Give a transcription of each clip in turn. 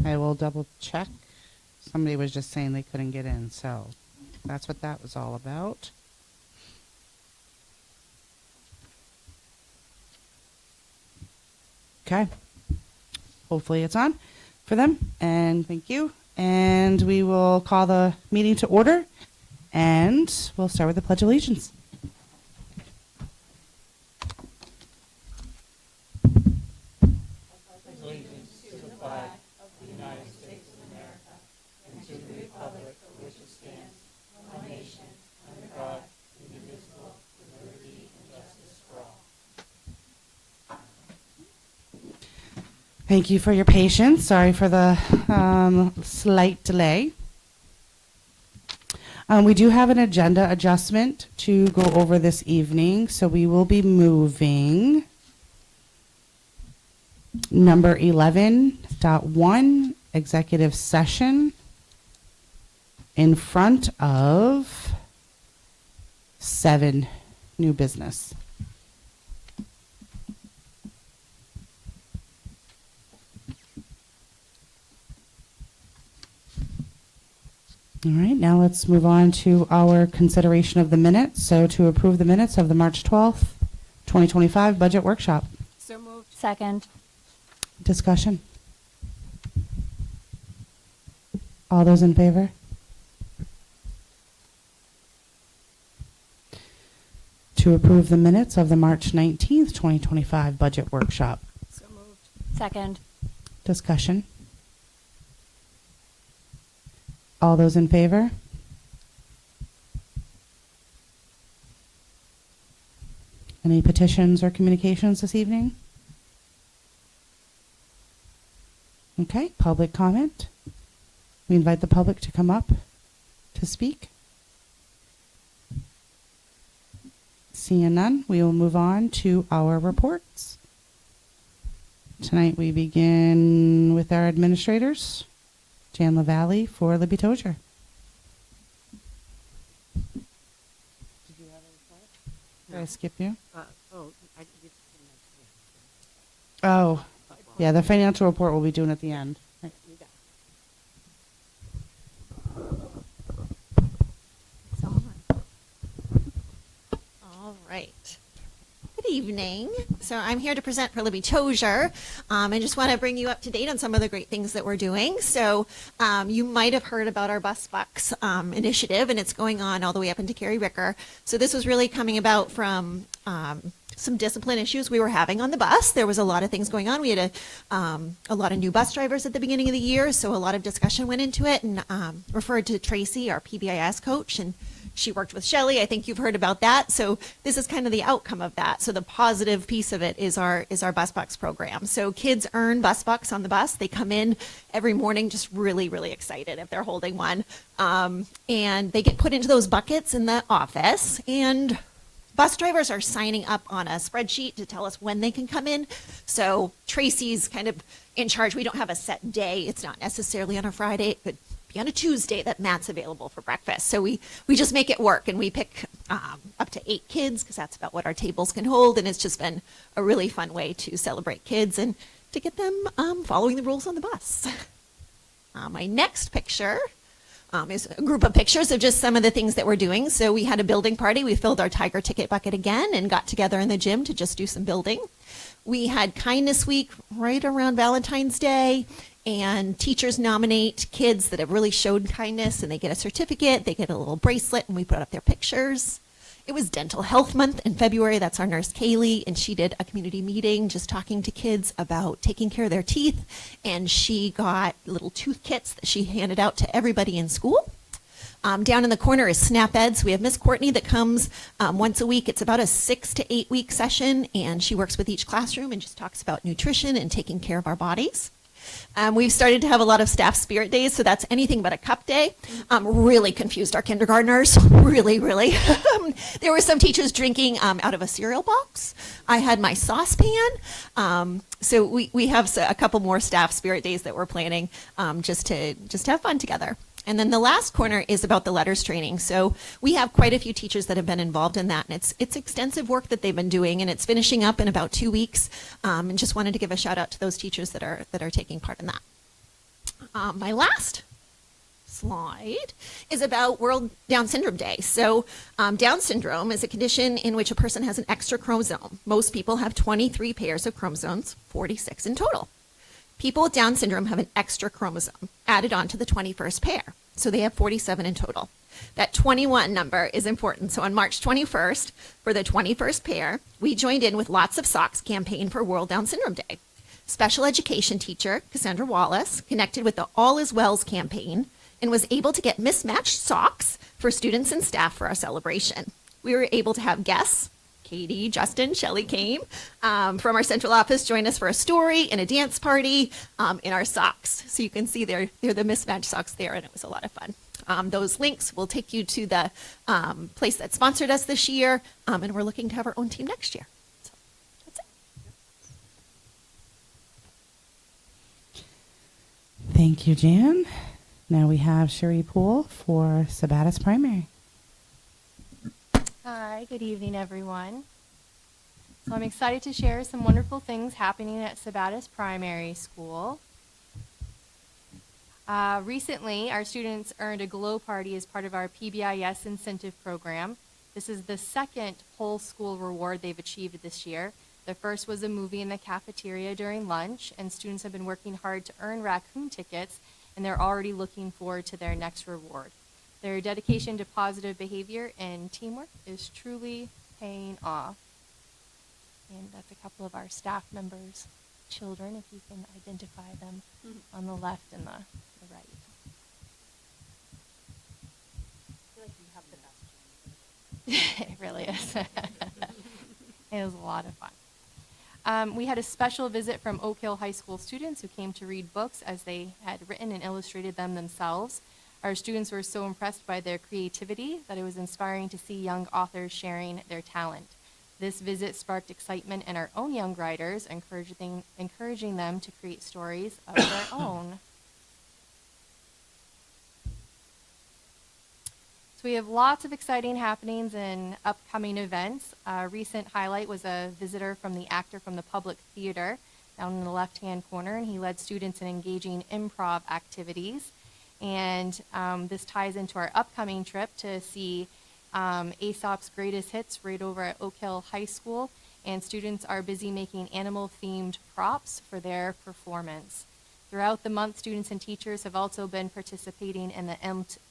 I will double check. Somebody was just saying they couldn't get in, so that's what that was all about. Okay. Hopefully it's on for them, and thank you. And we will call the meeting to order, and we'll start with the Pledge of Allegiance. Thank you for your patience. Sorry for the slight delay. We do have an agenda adjustment to go over this evening, so we will be moving number 11.1, executive session, in front of 7, new business. All right, now let's move on to our consideration of the minutes. So to approve the minutes of the March 12th, 2025 budget workshop. So moved. Second. Discussion. All those in favor? To approve the minutes of the March 19th, 2025 budget workshop. So moved. Second. Discussion. All those in favor? Any petitions or communications this evening? Okay, public comment. We invite the public to come up to speak. Seeing none, we will move on to our reports. Tonight we begin with our administrators. Jan LaValle for Libby Tozier. Did you have a report? Did I skip you? Oh, yeah, the financial report we'll be doing at the end. Right. All right. Good evening. So I'm here to present for Libby Tozier. I just want to bring you up to date on some of the great things that we're doing. So you might have heard about our Bus Bucks initiative, and it's going on all the way up into Cary Ricker. So this was really coming about from some discipline issues we were having on the bus. There was a lot of things going on. We had a lot of new bus drivers at the beginning of the year, so a lot of discussion went into it, and referred to Tracy, our PBIS coach, and she worked with Shelley. I think you've heard about that. So this is kind of the outcome of that. So the positive piece of it is our Bus Bucks program. So kids earn Bus Bucks on the bus. They come in every morning just really, really excited if they're holding one. And they get put into those buckets in the office, and bus drivers are signing up on a spreadsheet to tell us when they can come in. So Tracy's kind of in charge. We don't have a set day. It's not necessarily on a Friday. It could be on a Tuesday that Matt's available for breakfast. So we just make it work, and we pick up to 8 kids because that's about what our tables can hold. And it's just been a really fun way to celebrate kids and to get them following the rules on the bus. My next picture is a group of pictures of just some of the things that we're doing. So we had a building party. We filled our Tiger Ticket bucket again and got together in the gym to just do some building. We had Kindness Week right around Valentine's Day, and teachers nominate kids that have really showed kindness, and they get a certificate, they get a little bracelet, and we put up their pictures. It was Dental Health Month in February. That's our nurse, Kaylee, and she did a community meeting just talking to kids about taking care of their teeth, and she got little tooth kits that she handed out to everybody in school. Down in the corner is Snap Ed. So we have Miss Courtney that comes once a week. It's about a 6 to 8 week session, and she works with each classroom and just talks about nutrition and taking care of our bodies. We've started to have a lot of staff spirit days, so that's anything but a cup day. Really confused our kindergartners, really. There were some teachers drinking out of a cereal box. I had my saucepan. So we have a couple more staff spirit days that we're planning just to have fun together. And then the last corner is about the letters training. So we have quite a few teachers that have been involved in that, and it's extensive work that they've been doing, and it's finishing up in about 2 weeks. And just wanted to give a shout out to those teachers that are taking part in that. My last slide is about World Down Syndrome Day. So Down syndrome is a condition in which a person has an extra chromosome. Most people have 23 pairs of chromosomes, 46 in total. People with Down syndrome have an extra chromosome added onto the 21st pair. So they have 47 in total. That 21 number is important. So on March 21st, for the 21st pair, we joined in with Lots of Socks campaign for World Down Syndrome Day. Special education teacher Cassandra Wallace connected with the All Is Wells campaign and was able to get mismatched socks for students and staff for our celebration. We were able to have guests, Katie, Justin, Shelley came from our central office, join us for a story and a dance party in our socks. So you can see they're the mismatched socks there, and it was a lot of fun. Those links will take you to the place that sponsored us this year, and we're looking to have our own team next year. So that's it. Thank you, Jan. Now we have Cherie Poole for Sabattis Primary. Hi, good evening, everyone. So I'm excited to share some wonderful things happening at Sabattis Primary School. Recently, our students earned a glow party as part of our PBIS incentive program. This is the second whole school reward they've achieved this year. The first was a movie in the cafeteria during lunch, and students have been working hard to earn raccoon tickets, and they're already looking forward to their next reward. Their dedication to positive behavior and teamwork is truly paying off. And that's a couple of our staff members' children, if you can identify them on the left and the right. I feel like you have the best. It really is. It was a lot of fun. We had a special visit from Oak Hill High School students who came to read books as they had written and illustrated them themselves. Our students were so impressed by their creativity that it was inspiring to see young authors sharing their talent. This visit sparked excitement in our own young writers, encouraging them to create stories of their own. So we have lots of exciting happenings and upcoming events. A recent highlight was a visitor from the actor from the Public Theater down in the left-hand corner, and he led students in engaging improv activities. And this ties into our upcoming trip to see Aesop's Greatest Hits right over at Oak Hill High School, and students are busy making animal-themed props for their performance. Throughout the month, students and teachers have also been participating in the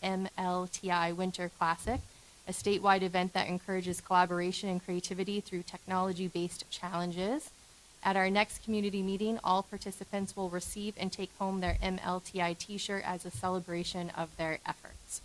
MLTI Winter Classic, a statewide event that encourages collaboration and creativity through technology-based challenges. At our next community meeting, all participants will receive and take home their MLTI t-shirt as a celebration of their efforts.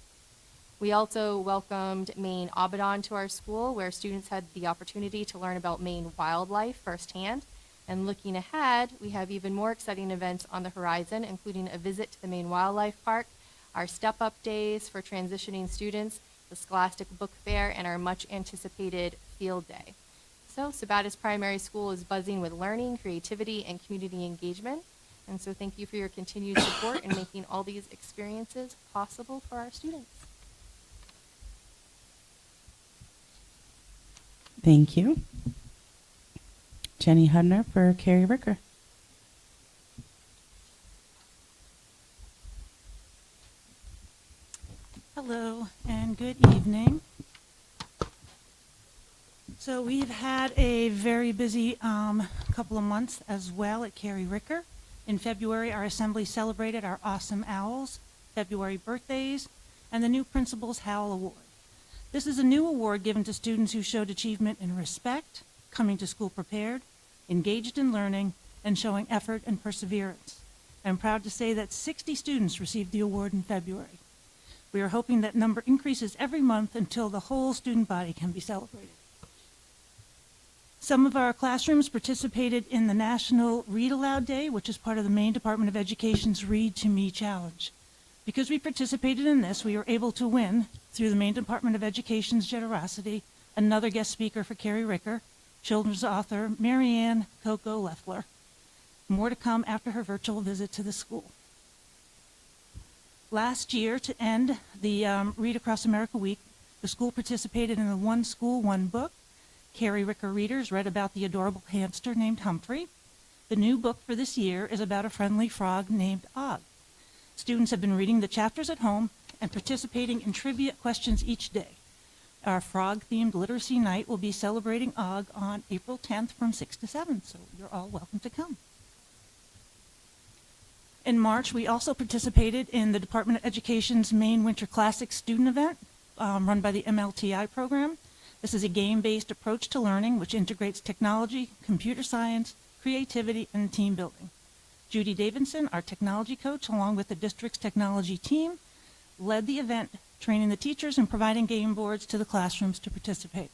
We also welcomed Maine Audubon to our school, where students had the opportunity to learn about Maine wildlife firsthand. And looking ahead, we have even more exciting events on the horizon, including a visit to the Maine Wildlife Park, our step-up days for transitioning students, the Scholastic Book Fair, and our much-anticipated field day. So Sabattis Primary School is buzzing with learning, creativity, and community engagement. And so thank you for your continued support in making all these experiences possible for our students. Thank you. Jenny Hudner for Carrie Ricker. Hello and good evening. So we've had a very busy couple of months as well at Carrie Ricker. In February, our assembly celebrated our Awesome Owls, February birthdays, and the new Principal's Howl Award. This is a new award given to students who showed achievement in respect, coming to school prepared, engaged in learning, and showing effort and perseverance. I'm proud to say that 60 students received the award in February. We are hoping that number increases every month until the whole student body can be celebrated. Some of our classrooms participated in the National Read Aloud Day, which is part of the Maine Department of Education's Read to Me Challenge. Because we participated in this, we were able to win, through the Maine Department of Education's generosity, another guest speaker for Carrie Ricker, children's author Marianne Coco Leffler. More to come after her virtual visit to the school. Last year, to end the Read Across America Week, the school participated in the One School, One Book. Carrie Ricker readers read about the adorable hamster named Humphrey. The new book for this year is about a friendly frog named Og. Students have been reading the chapters at home and participating in trivia questions each day. Our frog-themed literacy night will be celebrating OG on April 10th from 6 to 7, so you're all welcome to come. In March, we also participated in the Department of Education's Maine Winter Classics student event run by the MLTI program. This is a game-based approach to learning which integrates technology, computer science, creativity, and team building. Judy Davidson, our technology coach, along with the district's technology team, led the event, training the teachers and providing game boards to the classrooms to participate.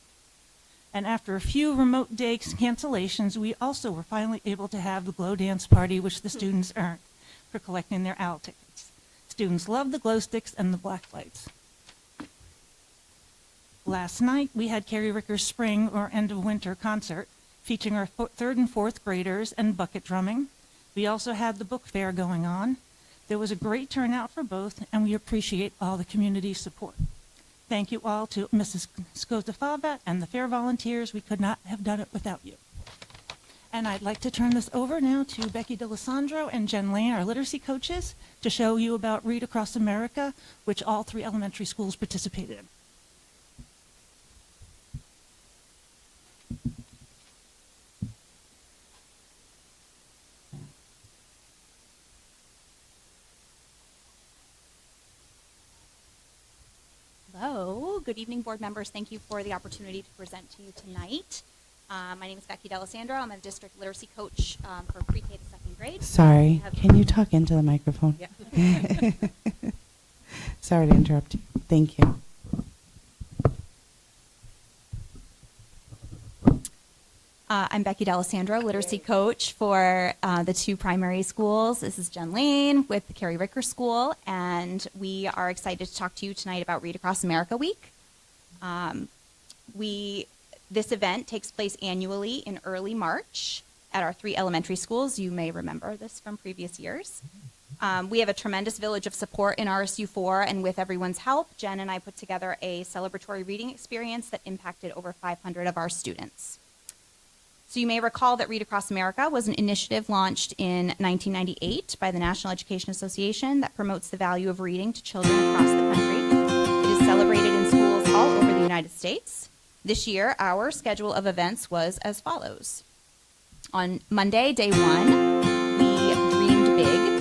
And after a few remote day cancellations, we also were finally able to have the glow dance party, which the students earned for collecting their OWL tickets. Students loved the glow sticks and the black lights. Last night, we had Carrie Ricker's spring or end of winter concert featuring our third and fourth graders and bucket drumming. We also had the book fair going on. There was a great turnout for both, and we appreciate all the community support. Thank you all to Mrs. Skozafava and the fair volunteers. We could not have done it without you. And I'd like to turn this over now to Becky D'Alessandro and Jen Lane, our literacy coaches, to show you about Read Across America, which all 3 elementary schools participated in. Hello, good evening, board members. Thank you for the opportunity to present to you tonight. My name is Becky D'Alessandro. I'm a district literacy coach for pre-K to second grade. Sorry, can you talk into the microphone? Yeah. Sorry to interrupt you. Thank you. I'm Becky D'Alessandro, literacy coach for the 2 primary schools. This is Jen Lane with the Carrie Ricker School, and we are excited to talk to you tonight about Read Across America Week. This event takes place annually in early March at our 3 elementary schools. You may remember this from previous years. We have a tremendous village of support in RSU4, and with everyone's help, Jen and I put together a celebratory reading experience that impacted over 500 of our students. So you may recall that Read Across America was an initiative launched in 1998 by the National Education Association that promotes the value of reading to children across the country. It is celebrated in schools all over the United States. This year, our schedule of events was as follows. On Monday, day 1, we dreamed big.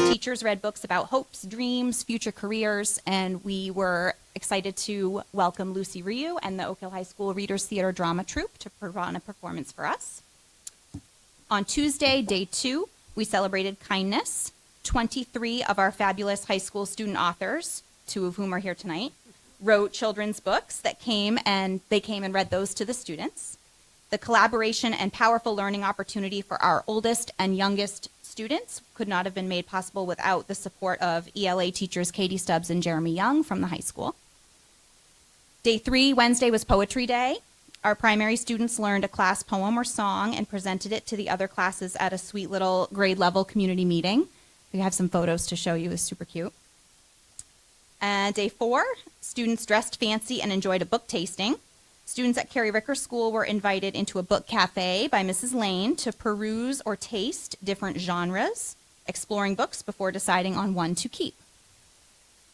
Teachers read books about hopes, dreams, future careers, and we were excited to welcome Lucy Ryu and the Oak Hill High School Readers Theater Drama Troupe to put on a performance for us. On Tuesday, day 2, we celebrated kindness. 23 of our fabulous high school student authors, 2 of whom are here tonight, wrote children's books that came and read those to the students. The collaboration and powerful learning opportunity for our oldest and youngest students could not have been made possible without the support of ELA teachers Katie Stubbs and Jeremy Young from the high school. Day 3, Wednesday, was Poetry Day. Our primary students learned a class poem or song and presented it to the other classes at a sweet little grade level community meeting. We have some photos to show you. It's super cute. And day 4, students dressed fancy and enjoyed a book tasting. Students at Carrie Ricker School were invited into a book cafe by Mrs. Lane to peruse or taste different genres, exploring books before deciding on one to keep.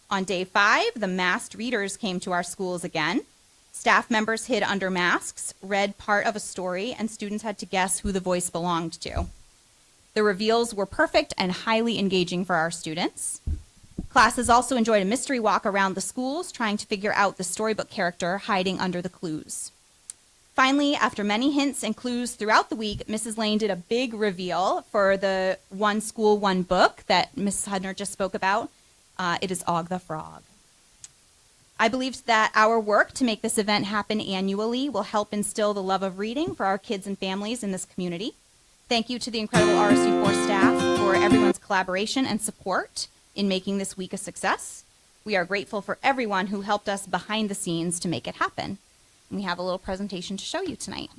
On day 5, the masked readers came to our schools again. Staff members hid under masks, read part of a story, and students had to guess who the voice belonged to. The reveals were perfect and highly engaging for our students. Classes also enjoyed a mystery walk around the schools, trying to figure out the storybook character hiding under the clues. Finally, after many hints and clues throughout the week, Mrs. Lane did a big reveal for the One School, One Book that Mrs. Hudner just spoke about. It is Og the Frog. I believe that our work to make this event happen annually will help instill the love of reading for our kids and families in this community. Thank you to the incredible RSU4 staff for everyone's collaboration and support in making this week a success. We are grateful for everyone who helped us behind the scenes to make it happen. And we have a little presentation to show you tonight.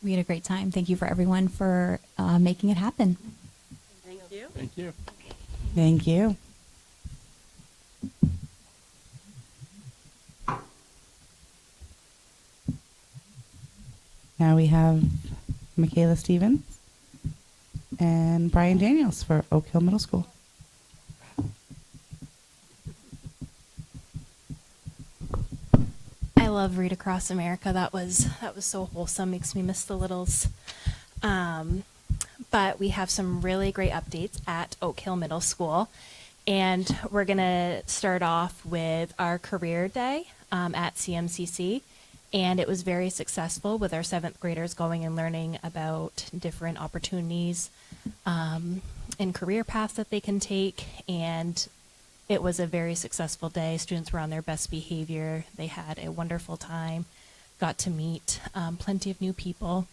We had a great time. Thank you for everyone for making it happen. Thank you. Thank you. Thank you. Now we have Michaela Stevens and Brian Daniels for Oak Hill Middle School. I love Read Across America. That was so wholesome. Makes me miss the littles. But we have some really great updates at Oak Hill Middle School, and we're gonna start off with our career day at CMCC, and it was very successful with our 7th graders going and learning about different opportunities and career paths that they can take, and it was a very successful day. Students were on their best behavior. They had a wonderful time, got to meet plenty of new people.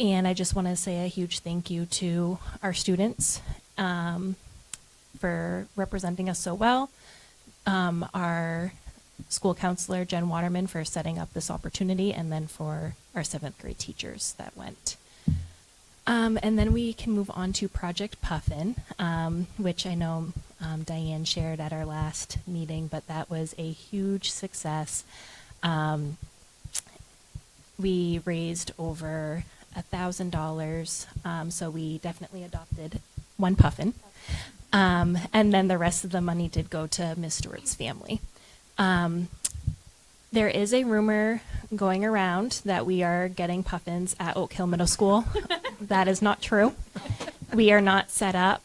And I just want to say a huge thank you to our students for representing us so well. Our school counselor, Jen Waterman, for setting up this opportunity, and then for our 7th grade teachers that went. And then we can move on to Project Puffin, which I know Diane shared at our last meeting, but that was a huge success. We raised over $1,000, so we definitely adopted one puffin. And then the rest of the money did go to Miss Stewart's family. There is a rumor going around that we are getting puffins at Oak Hill Middle School. That is not true. We are not set up.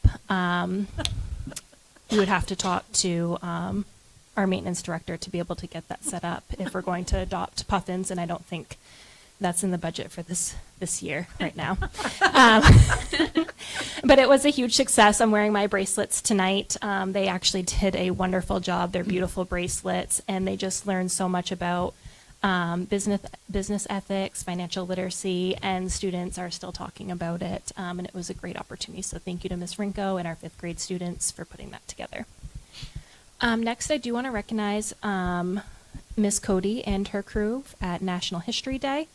You would have to talk to our maintenance director to be able to get that set up if we're going to adopt puffins, and I don't think that's in the budget for this year right now. But it was a huge success. I'm wearing my bracelets tonight. They actually did a wonderful job. They're beautiful bracelets, and they just learned so much about business ethics, financial literacy, and students are still talking about it. And it was a great opportunity. So thank you to Ms. Rinko and our 5th grade students for putting that together. Next, I do want to recognize Ms. Cody and her crew at National History Day.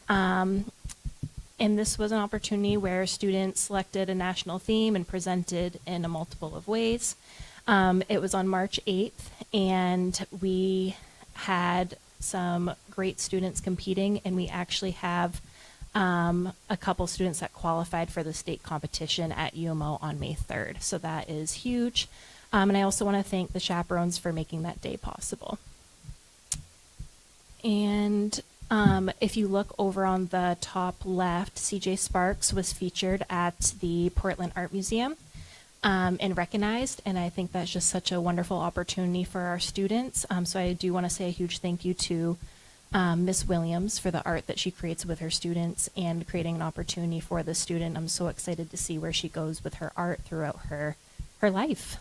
And this was an opportunity where students selected a national theme and presented in a multiple of ways. It was on March 8th, and we had some great students competing, and we actually have a couple students that qualified for the state competition at UMO on May 3rd. So that is huge. And I also want to thank the chaperones for making that day possible. And if you look over on the top left, CJ Sparks was featured at the Portland Art Museum and recognized, and I think that's just such a wonderful opportunity for our students. So I do want to say a huge thank you to Miss Williams for the art that she creates with her students and creating an opportunity for the student. I'm so excited to see where she goes with her art throughout her life.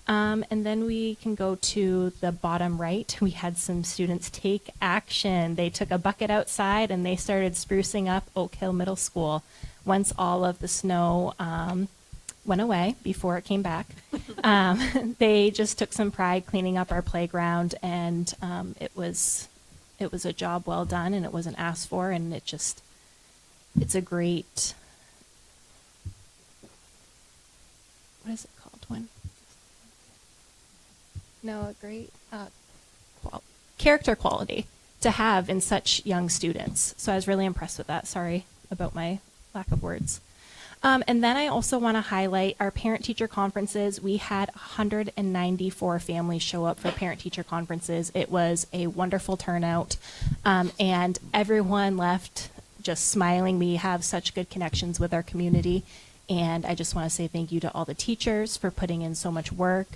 And then we can go to the bottom right. We had some students take action. They took a bucket outside and they started sprucing up Oak Hill Middle School once all of the snow went away before it came back. They just took some pride cleaning up our playground, and it was a job well done, and it wasn't asked for, and it's a great, what is it called when? No, a great character quality to have in such young students. So I was really impressed with that. Sorry about my lack of words. And then I also want to highlight our parent-teacher conferences. We had 194 families show up for parent-teacher conferences. It was a wonderful turnout, and everyone left just smiling. We have such good connections with our community, and I just want to say thank you to all the teachers for putting in so much work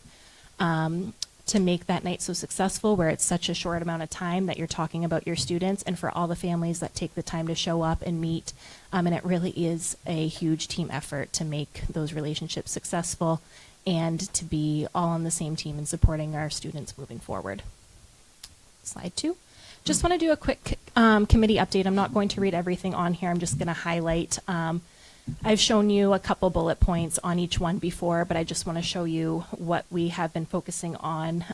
to make that night so successful, where it's such a short amount of time that you're talking about your students, and for all the families that take the time to show up and meet. And it really is a huge team effort to make those relationships successful and to be all on the same team and supporting our students moving forward. Slide 2. Just want to do a quick committee update. I'm not going to read everything on here. I'm just going to highlight. I've shown you a couple bullet points on each one before, but I just want to show you what we have been focusing on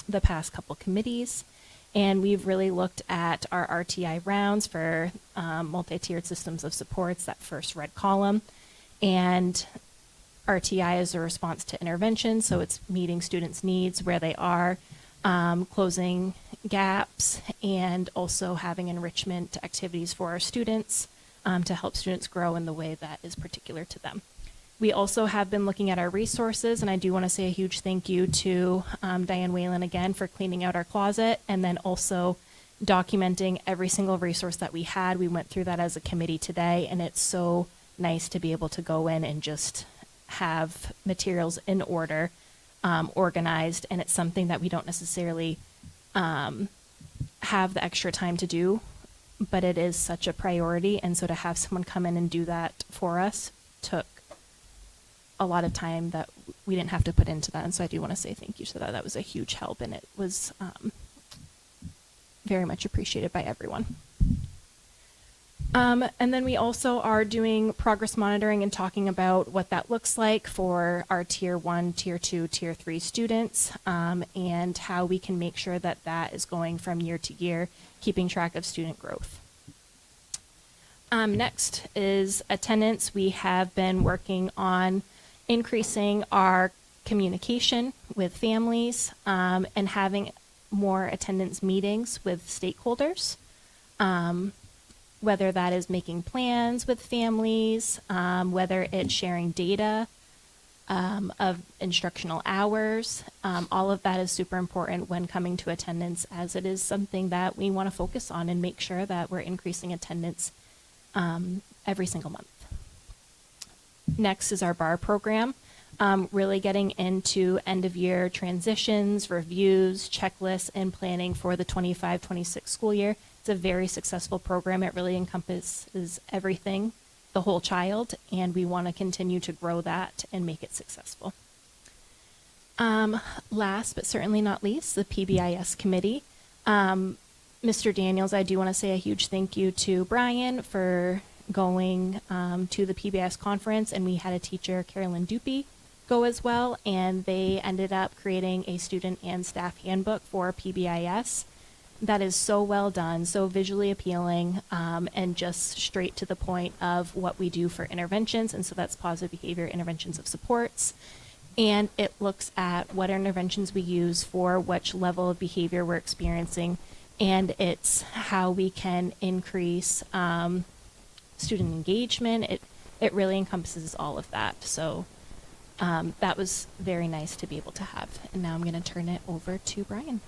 the past couple committees. And we've really looked at our RTI rounds for multi-tiered systems of supports, that first red column. And RTI is a response to intervention, so it's meeting students' needs where they are, closing gaps, and also having enrichment activities for our students to help students grow in the way that is particular to them. We also have been looking at our resources, and I do want to say a huge thank you to Diane Whalen again for cleaning out our closet, and then also documenting every single resource that we had. We went through that as a committee today, and it's so nice to be able to go in and just have materials in order, organized, and it's something that we don't necessarily have the extra time to do, but it is such a priority, and so to have someone come in and do that for us took a lot of time that we didn't have to put into that, and so I do want to say thank you to that. That was a huge help, and it was very much appreciated by everyone. And then we also are doing progress monitoring and talking about what that looks like for our Tier 1, Tier 2, Tier 3 students, and how we can make sure that that is going from year to year, keeping track of student growth. Next is attendance. We have been working on increasing our communication with families and having more attendance meetings with stakeholders, whether that is making plans with families, whether it's sharing data of instructional hours. All of that is super important when coming to attendance, as it is something that we want to focus on and make sure that we're increasing attendance every single month. Next is our BAR program, really getting into end-of-year transitions, reviews, checklists, and planning for the 25-26 school year. It's a very successful program. It really encompasses everything, the whole child, and we want to continue to grow that and make it successful. Last but certainly not least, the PBIS committee. Mr. Daniels, I do want to say a huge thank you to Brian for going to the PBIS conference, and we had a teacher, Carolyn Dupy, go as well, and they ended up creating a student and staff handbook for PBIS that is so well done, so visually appealing, and just straight to the point of what we do for interventions, and so that's positive behavior interventions of supports. And it looks at what interventions we use for which level of behavior we're experiencing, and it's how we can increase student engagement. It really encompasses all of that. So that was very nice to be able to have. And now I'm going to turn it over to Brian.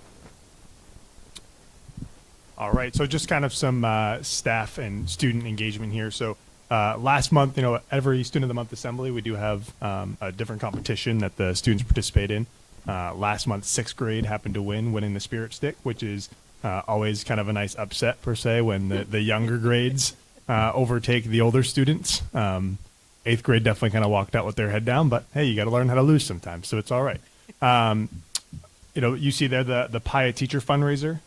All right, so just kind of some staff and student engagement here. So last month, every Student of the Month assembly, we do have a different competition that the students participate in. Last month, 6th grade happened to winning the Spirit Stick, which is always kind of a nice upset per se when the younger grades overtake the older students. 8th grade definitely kind of walked out with their head down, but hey, you got to learn how to lose sometimes, so it's all right. You see there the PIA teacher fundraiser.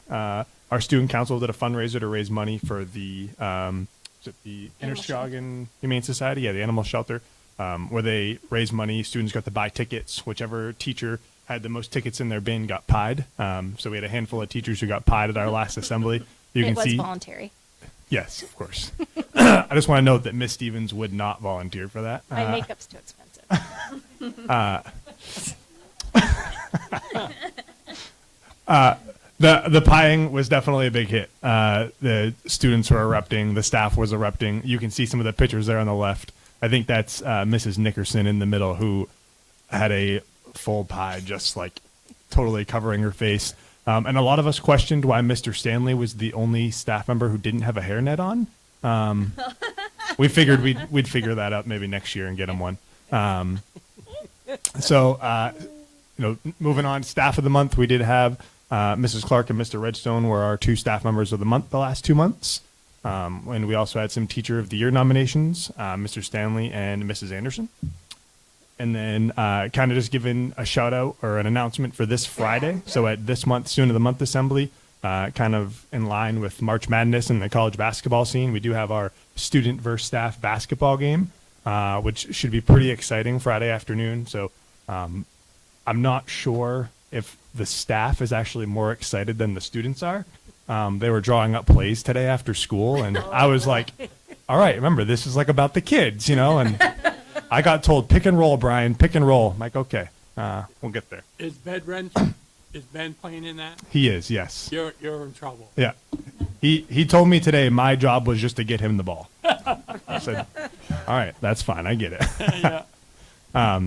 Our student council did a fundraiser to raise money for the Interskagen Humane Society, the animal shelter, where they raise money. Students got to buy tickets. Whichever teacher had the most tickets in their bin got pied. So we had a handful of teachers who got pied at our last assembly. It was voluntary. Yes, of course. I just want to note that Miss Stevens would not volunteer for that. My makeup's too expensive. The pieing was definitely a big hit. The students were erupting. The staff was erupting. You can see some of the pictures there on the left. I think that's Mrs. Nickerson in the middle, who had a full pie just like totally covering her face. And a lot of us questioned why Mr. Stanley was the only staff member who didn't have a hairnet on. We figured we'd figure that out maybe next year and get him one. Moving on, staff of the month, we did have Mrs. Clark and Mr. Redstone were our 2 staff members of the month the last 2 months. And we also had some Teacher of the Year nominations, Mr. Stanley and Mrs. Anderson. And then kind of just giving a shout out or an announcement for this Friday. So at this month, Student of the Month Assembly, kind of in line with March Madness and the college basketball scene, we do have our student versus staff basketball game, which should be pretty exciting Friday afternoon. So I'm not sure if the staff is actually more excited than the students are. They were drawing up plays today after school, and I was like, all right, remember, this is like about the kids, you know, and I got told, pick and roll, Brian, pick and roll. I'm like, okay, we'll get there. Is Ben playing in that? He is, yes. You're in trouble. Yeah. He told me today my job was just to get him the ball. I said, all right, that's fine. I get it. Yeah.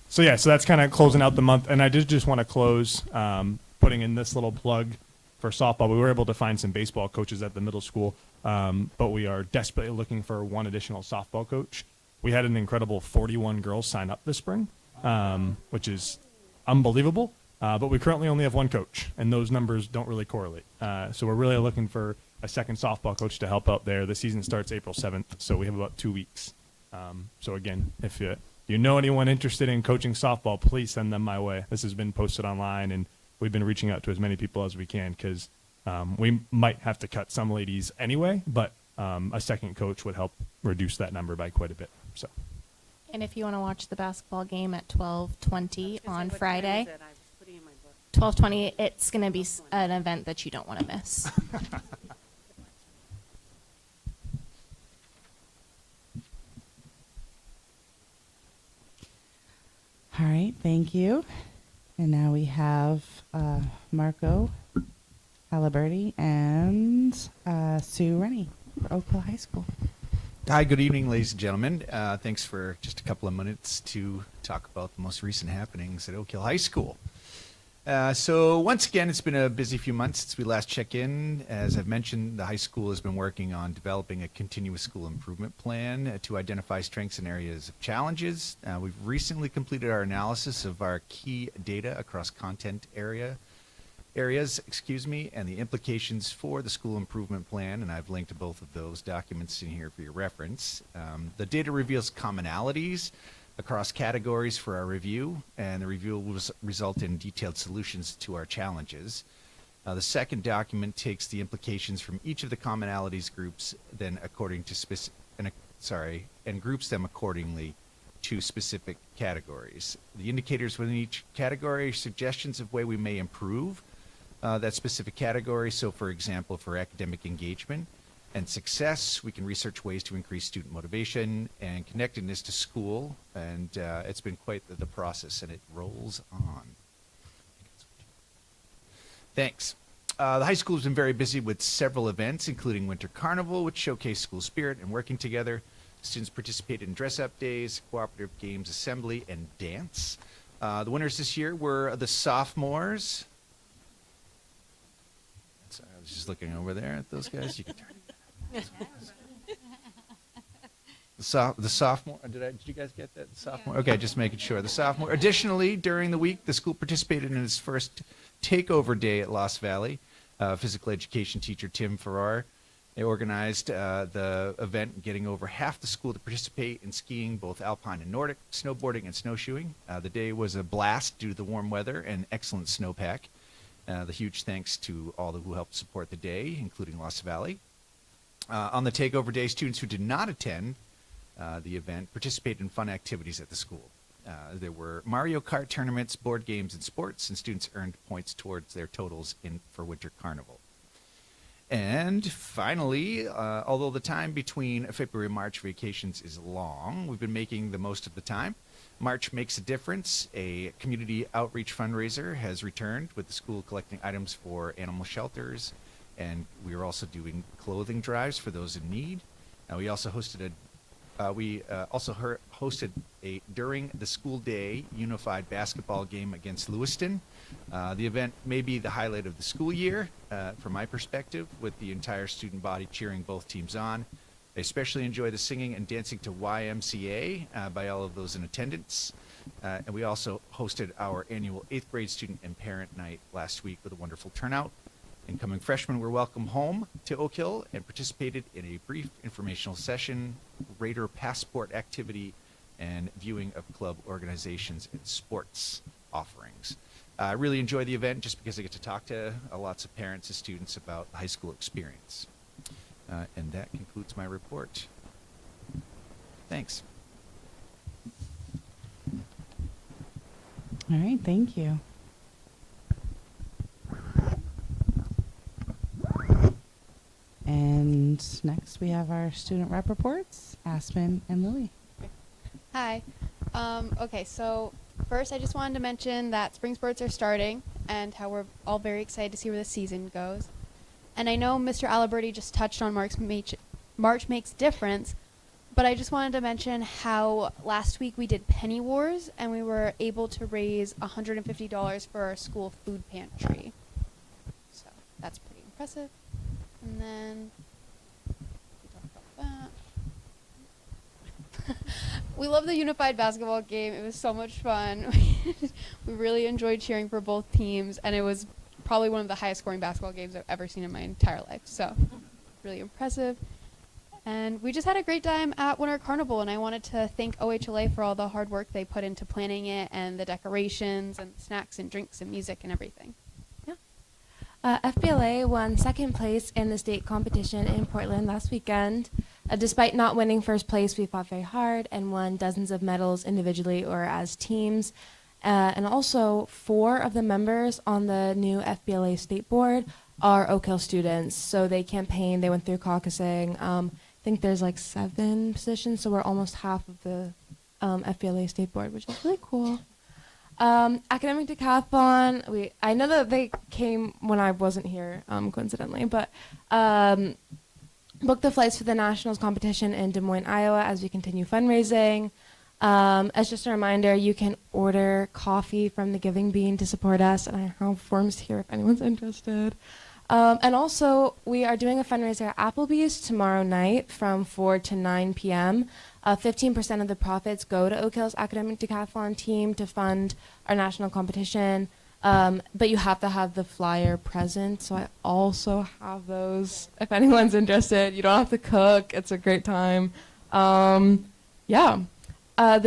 So that's kind of closing out the month. And I did just want to close putting in this little plug for softball. We were able to find some baseball coaches at the middle school, but we are desperately looking for one additional softball coach. We had an incredible 41 girls sign up this spring, which is unbelievable. But we currently only have one coach, and those numbers don't really correlate. So we're really looking for a second softball coach to help out there. The season starts April 7th, so we have about 2 weeks. So again, if you know anyone interested in coaching softball, please send them my way. This has been posted online, and we've been reaching out to as many people as we can because we might have to cut some ladies anyway, but a second coach would help reduce that number by quite a bit. So. And if you want to watch the basketball game at 12:20 on Friday, 12:20, it's going to be an event that you don't want to miss. All right, thank you. And now we have Marco Aliberti and Sue Rennie for Oak Hill High School. Hi, good evening, ladies and gentlemen. Thanks for just a couple of minutes to talk about the most recent happenings at Oak Hill High School. So once again, it's been a busy few months since we last checked in. As I've mentioned, the high school has been working on developing a continuous school improvement plan to identify strengths and areas of challenges. We've recently completed our analysis of our key data across content areas, and the implications for the school improvement plan, and I've linked to both of those documents in here for your reference. The data reveals commonalities across categories for our review, and the review will result in detailed solutions to our challenges. The second document takes the implications from each of the commonalities groups, then according to and groups them accordingly to specific categories. The indicators within each category are suggestions of way we may improve that specific category. So, for example, for academic engagement and success, we can research ways to increase student motivation and connectedness to school, and it's been quite the process, and it rolls on. Thanks. The high school has been very busy with several events, including Winter Carnival, which showcased school spirit and working together. Students participated in dress-up days, cooperative games assembly, and dance. The winners this year were the sophomores. Sorry, I was just looking over there at those guys. You can turn it. The sophomore, did you guys get that? The sophomore? Okay, just making sure. The sophomore. Additionally, during the week, the school participated in its first takeover day at Lost Valley. Physical education teacher Tim Farrar. They organized the event, getting over half the school to participate in skiing, both alpine and Nordic, snowboarding and snowshoeing. The day was a blast due to the warm weather and excellent snowpack. The huge thanks to all who helped support the day, including Lost Valley. On the takeover day, students who did not attend the event participated in fun activities at the school. There were Mario Kart tournaments, board games, and sports, and students earned points towards their totals for Winter Carnival. And finally, although the time between February and March vacations is long, we've been making the most of the time. March Makes a Difference, a community outreach fundraiser, has returned with the school collecting items for animal shelters, and we are also doing clothing drives for those in need. We also hosted a during the school day unified basketball game against Lewiston. The event may be the highlight of the school year from my perspective, with the entire student body cheering both teams on. I especially enjoy the singing and dancing to YMCA by all of those in attendance. And we also hosted our annual 8th grade student and parent night last week with a wonderful turnout. Incoming freshmen were welcomed home to Oak Hill and participated in a brief informational session, Raider passport activity, and viewing of club organizations and sports offerings. I really enjoy the event just because I get to talk to lots of parents and students about the high school experience. And that concludes my report. Thanks. All right, thank you. Next, we have our student rep reports, Aspen and Lily. Hi. Okay, so first I just wanted to mention that spring sports are starting and how we're all very excited to see where the season goes. And I know Mr. Aliberti just touched on March Makes Difference, but I just wanted to mention how last week we did Penny Wars and we were able to raise $150 for our school food pantry. So that's pretty impressive. And then we talked about that. We love the unified basketball game. It was so much fun. We really enjoyed cheering for both teams, and it was probably one of the highest scoring basketball games I've ever seen in my entire life. So really impressive. And we just had a great time at Winter Carnival, and I wanted to thank OHLA for all the hard work they put into planning it and the decorations and snacks and drinks and music and everything. FBLA won second place in the state competition in Portland last weekend. Despite not winning first place, we fought very hard and won dozens of medals individually or as teams. And also, 4 of the members on the new FBLA state board are Oak Hill students. So they campaigned, they went through caucusing. I think there's like 7 positions, so we're almost half of the FBLA state board, which is really cool. Academic Decathlon, I know that they came when I wasn't here, coincidentally, but booked the flights for the nationals competition in Des Moines, Iowa, as we continue fundraising. As just a reminder, you can order coffee from the Giving Bean to support us, and I have forms here if anyone's interested. And also, we are doing a fundraiser at Applebee's tomorrow night from 4 to 9 p.m. 15% of the profits go to Oak Hill's Academic Decathlon team to fund our national competition. But you have to have the flyer present, so I also have those if anyone's interested. You don't have to cook. It's a great time. The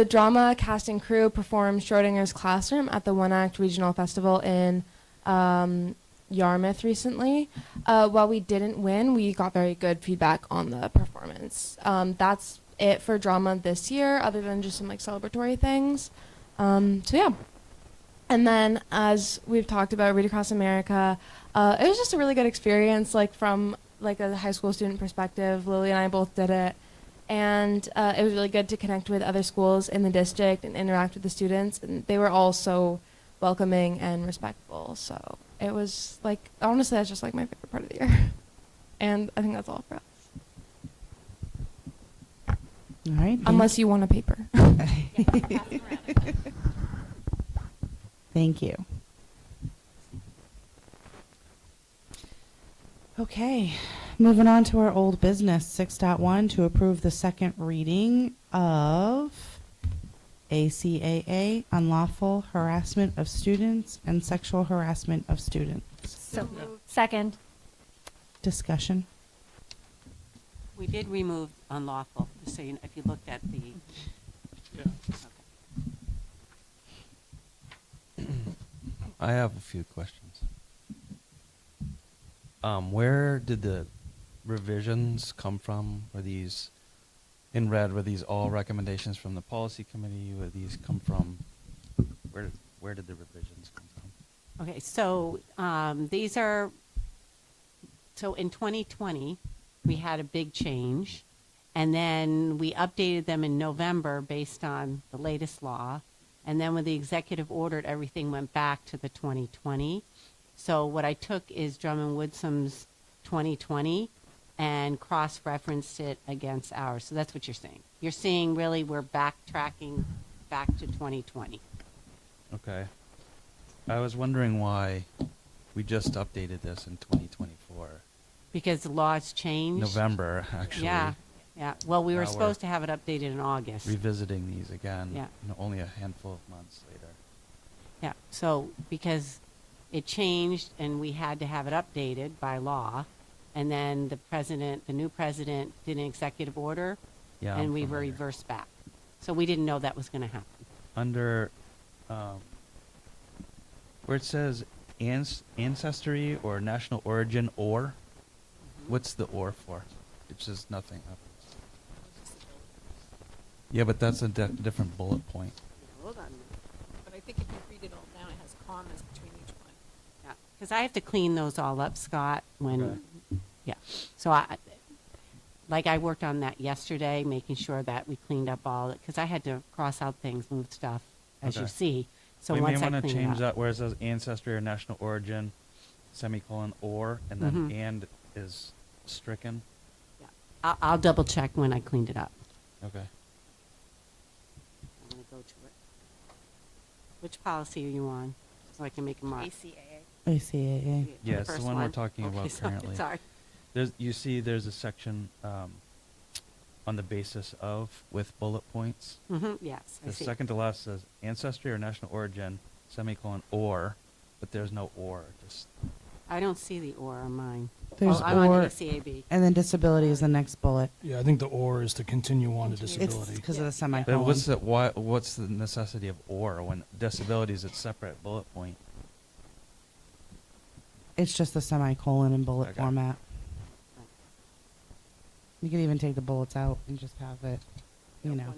drama cast and crew performed Schrodinger's Classroom at the One Act Regional Festival in Yarmouth recently. While we didn't win, we got very good feedback on the performance. That's it for drama this year, other than just some like celebratory things. And then, as we've talked about, Read Across America, it was just a really good experience, like from like a high school student perspective. Lily and I both did it, and it was really good to connect with other schools in the district and interact with the students. And they were all so welcoming and respectful. So it was like, honestly, that's just like my favorite part of the year. And I think that's all for us. All right. Unless you want a paper. Thank you. Okay, moving on to our old business, 6.1, to approve the second reading of ACAA, unlawful harassment of students and sexual harassment of students. So second. Discussion. We did remove unlawful, so if you looked at the, Yeah. I have a few questions. Where did the revisions come from? Were these in red? Were these all recommendations from the policy committee? Were these come from? Where did the revisions come from? okay, so these are, so in 2020, we had a big change, and then we updated them in November based on the latest law, and then when the executive ordered, everything went back to the 2020. So what I took is Drummond Woodsum's 2020 and cross-referenced it against ours. So that's what you're seeing. You're seeing really we're backtracking back to 2020. Okay. I was wondering why we just updated this in 2024. Because the laws changed. November, actually. Yeah, yeah. Well, we Now were we're supposed to have it updated in August. Revisiting these again. Yeah. Only a handful of months later. Yeah, so because it changed and we had to have it updated by law, and then the new president did an executive order, Yeah. and I'm we were familiar. reversed back. So we didn't know that was going to happen. Under where it says ancestry or national origin or, what's the or for? It says nothing. Yeah, but that's a different bullet point. Hold on. But I think if you read it all down, it has commas between each one. Yeah, because I have to clean those all up, Scott, when, Okay. yeah. So like I worked on that yesterday, making sure that we cleaned up all, because I had to cross out things, move stuff, as you Okay. see. So we may once I want to clean it change up. that where it says ancestry or national origin, semicolon, or, and then Mhm. and is stricken. I'll double check when I cleaned it up. Okay. I'm gonna go to it. Which policy are you on? So I can make a mark. ACAA. ACAA. Yeah, it's the first one we're one? talking Okay, about sorry, currently. sorry. You see there's a section on the basis of with bullet points. Yes, I The see. second to last says ancestry or national origin, semicolon, or, but there's no or. Just I don't see the or on mine. There's I'm or, on ACAB. and then disability is the next bullet. Yeah, I think the or is to continue on to It's disability. because of the but semicolon. what's the necessity of or when disability is a separate bullet point? It's just the semicolon in bullet Okay. format. You could even take the bullets out and just have it, you know.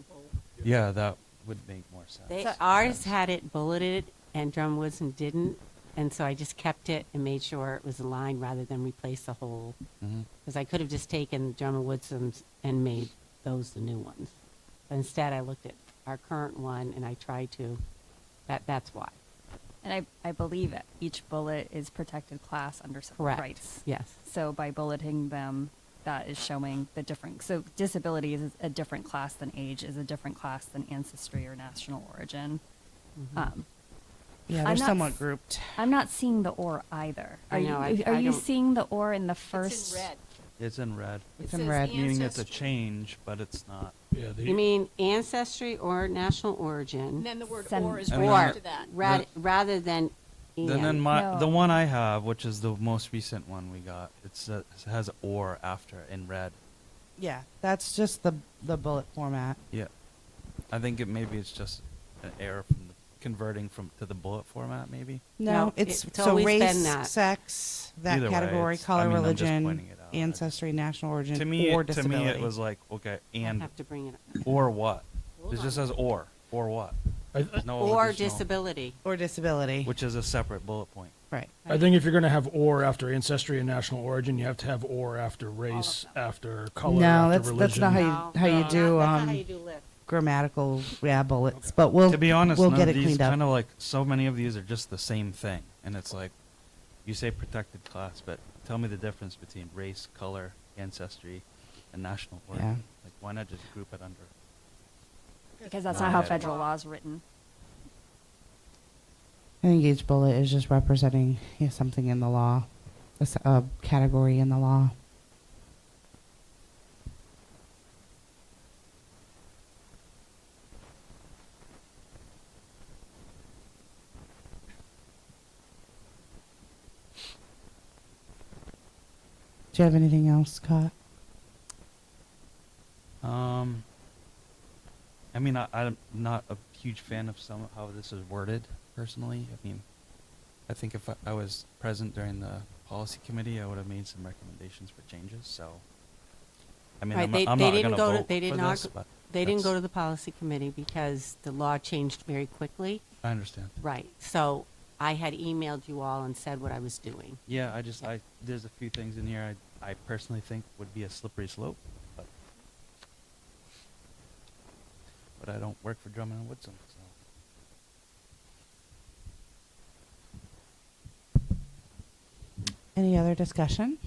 Yeah, that would make more sense. Ours had it bulleted and Drumwoods didn't, and so I just kept it and made sure it was aligned rather than replace the whole. Mhm. Because I could have just taken Drumwoods and made those the new ones. But instead, I looked at our current one and I tried to. That's why. And I believe each bullet is protected class under civil Correct. rights. Yes. So by bulleting them, that is showing the different. So disability is a different class than age, is a different class than ancestry or national origin. Yeah, I'm they're not somewhat s- grouped. I'm not seeing the or either. I know, You, I are you don't- seeing the or in the first? It's in red. It's in red. It's It in says red. Meaning it's a ancestry. change, but it's not. Yeah, You mean ancestry or national origin? And then the word Sen- or is And right then after that. Rather than Then and. the No. one I have, which is the most recent one we got, it has or after in red. Yeah, that's just the bullet format. Yeah, I think maybe it's just an error from the converting to the bullet format. Maybe. No, No, it's it's so always race, been that. sex, that Either way, category, it's- color, I mean, I'm just religion, pointing it out. ancestry, national origin, To me, or to disability. me, it was like okay, I and have to bring it up. or what? Hold It just on. says or what? There's no Or additional- disability. or disability. which is a separate bullet point. Right. I think if you're going to have or after ancestry and national origin, you have to have or after race, after color, No, after that's religion. not how you No, how you no, do that's not how you do lists. grammatical bullets. But we'll To be honest, we'll none get of it these cleaned up. kind of like so many of these are just the same thing, and it's like you say protected class, but tell me the difference between race, color, ancestry, and national origin. Yeah. Like, why not just group it under? Because that's No, not how I- federal law is written. I think each bullet is just representing something in the law, a category in the law. Do you have anything else, Scott? I mean, I'm not a huge fan of how this is worded, personally. I mean, I think if I was present during the policy committee, I would have made some recommendations for changes. So, I mean, Right, I'm they not didn't going to go to- vote they did for not this, go- but They didn't go that's- to the policy committee because the law changed very quickly. I understand. Right. So I had emailed you all and said what I was doing. Yeah, there's a few things in here I personally think would be a slippery slope, but I don't work for Drummond and Woodson, so. Any other discussion?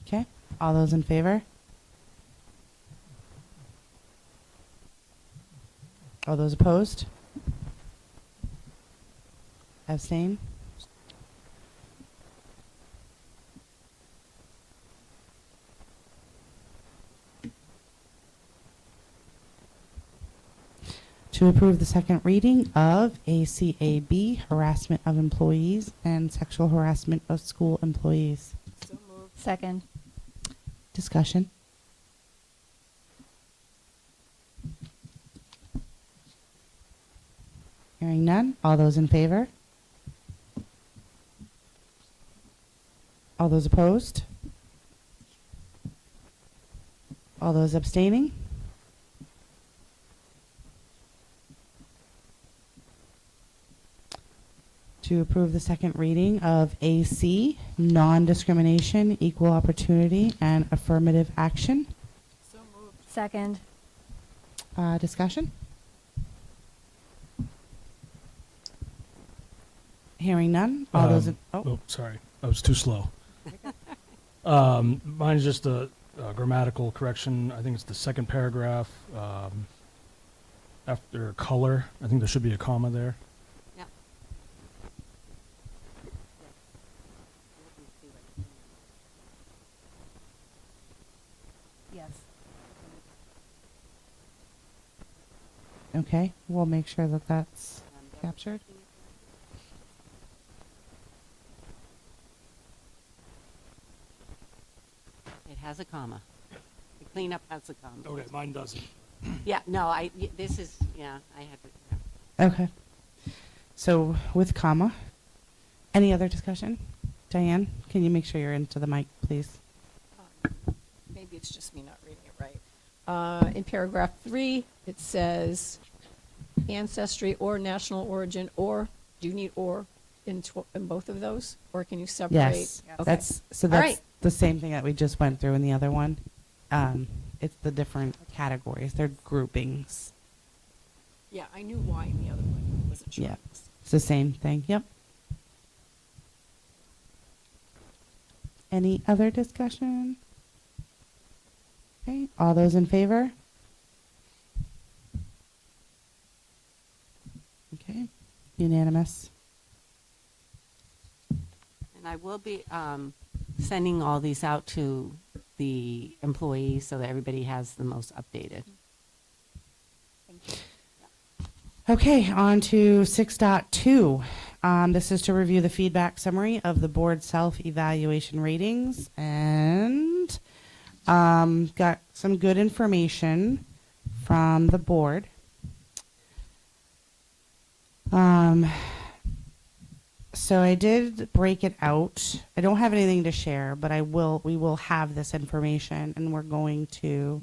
Okay, all those in favor? All those opposed? Abstain? To approve the second reading of ACAB, harassment of employees and sexual harassment of school employees. So moved. Second. Discussion. Hearing none. All those in favor? All those opposed? All those abstaining? To to approve the second reading of AC, non-discrimination, equal opportunity, and affirmative action. Second. Discussion? Hearing none. All those in, Oh, sorry, I was too slow. Mine is just a grammatical correction. I think it's the second paragraph. After color, I think there should be a comma there. Yep. Yes. okay, we'll make sure that that's captured. It has a comma. The cleanup has a comma. Okay, mine doesn't. Yeah, no, this is, yeah, I had to, yeah. Okay. So with comma, any other discussion? Diane, can you make sure you're into the mic, please? Maybe it's just me not reading it right. In paragraph 3, it says ancestry or national origin, or do you need or in both of those? Or can you separate? Yes. Okay. That's All that's right. the same thing that we just went through in the other one. It's the different categories. They're groupings. Yeah, I knew why in the other one. I wasn't sure. Yeah. It's the same thing. Yep. Any other discussion? Okay. All those in favor? Okay. Unanimous. And I will be sending all these out to the employees so that everybody has the most updated. Okay, on to 6.2. This is to review the feedback summary of the board self-evaluation ratings, and got some good information from the board. So I did break it out. I don't have anything to share, but we will have this information, and we're going to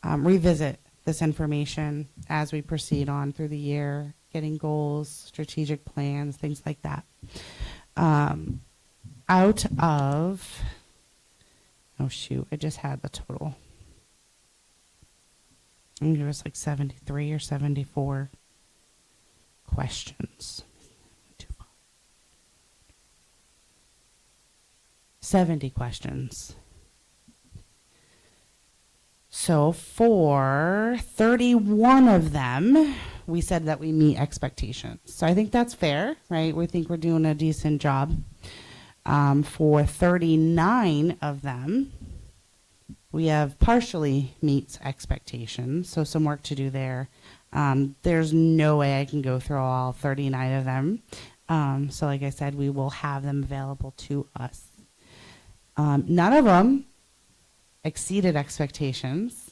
revisit this information as we proceed on through the year, getting goals, strategic plans, things like that. Out of, oh shoot, I just had the total. I think it was like 73 or 74 questions. 70 questions. So for 31 of them, we said that we meet expectations. So I think that's fair, right? We think we're doing a decent job. For 39 of them, we have partially meets expectations, so some work to do there. There's no way I can go through all 39 of them. So like I said, we will have them available to us. None of them exceeded expectations.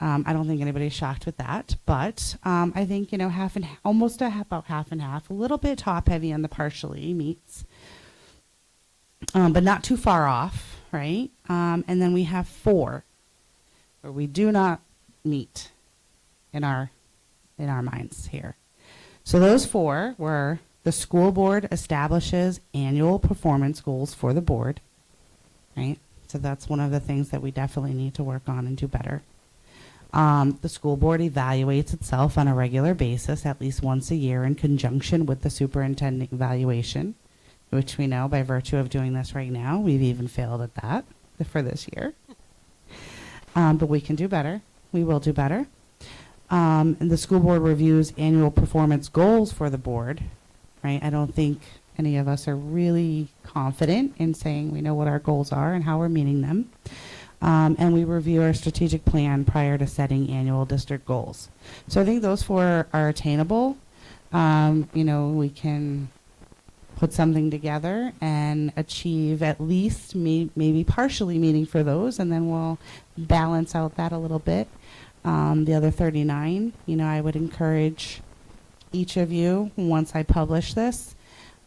I don't think anybody's shocked with that, but I think, half and almost about half and half, a little bit top heavy on the partially meets, but not too far off, right? And then we have 4 where we do not meet in our minds here. So those 4 were: the school board establishes annual performance goals for the board, right? So that's one of the things that we definitely need to work on and do better. The school board evaluates itself on a regular basis, at least once a year, in conjunction with the superintendent evaluation, which we know by virtue of doing this right now, we've even failed at that for this year. But we can do better. We will do better. And the school board reviews annual performance goals for the board, right? I don't think any of us are really confident in saying we know what our goals are and how we're meeting them. And we review our strategic plan prior to setting annual district goals. So I think those 4 are attainable. We can put something together and achieve at least maybe partially meeting for those, and then we'll balance out that a little bit. The other 39, I would encourage each of you, once I publish this,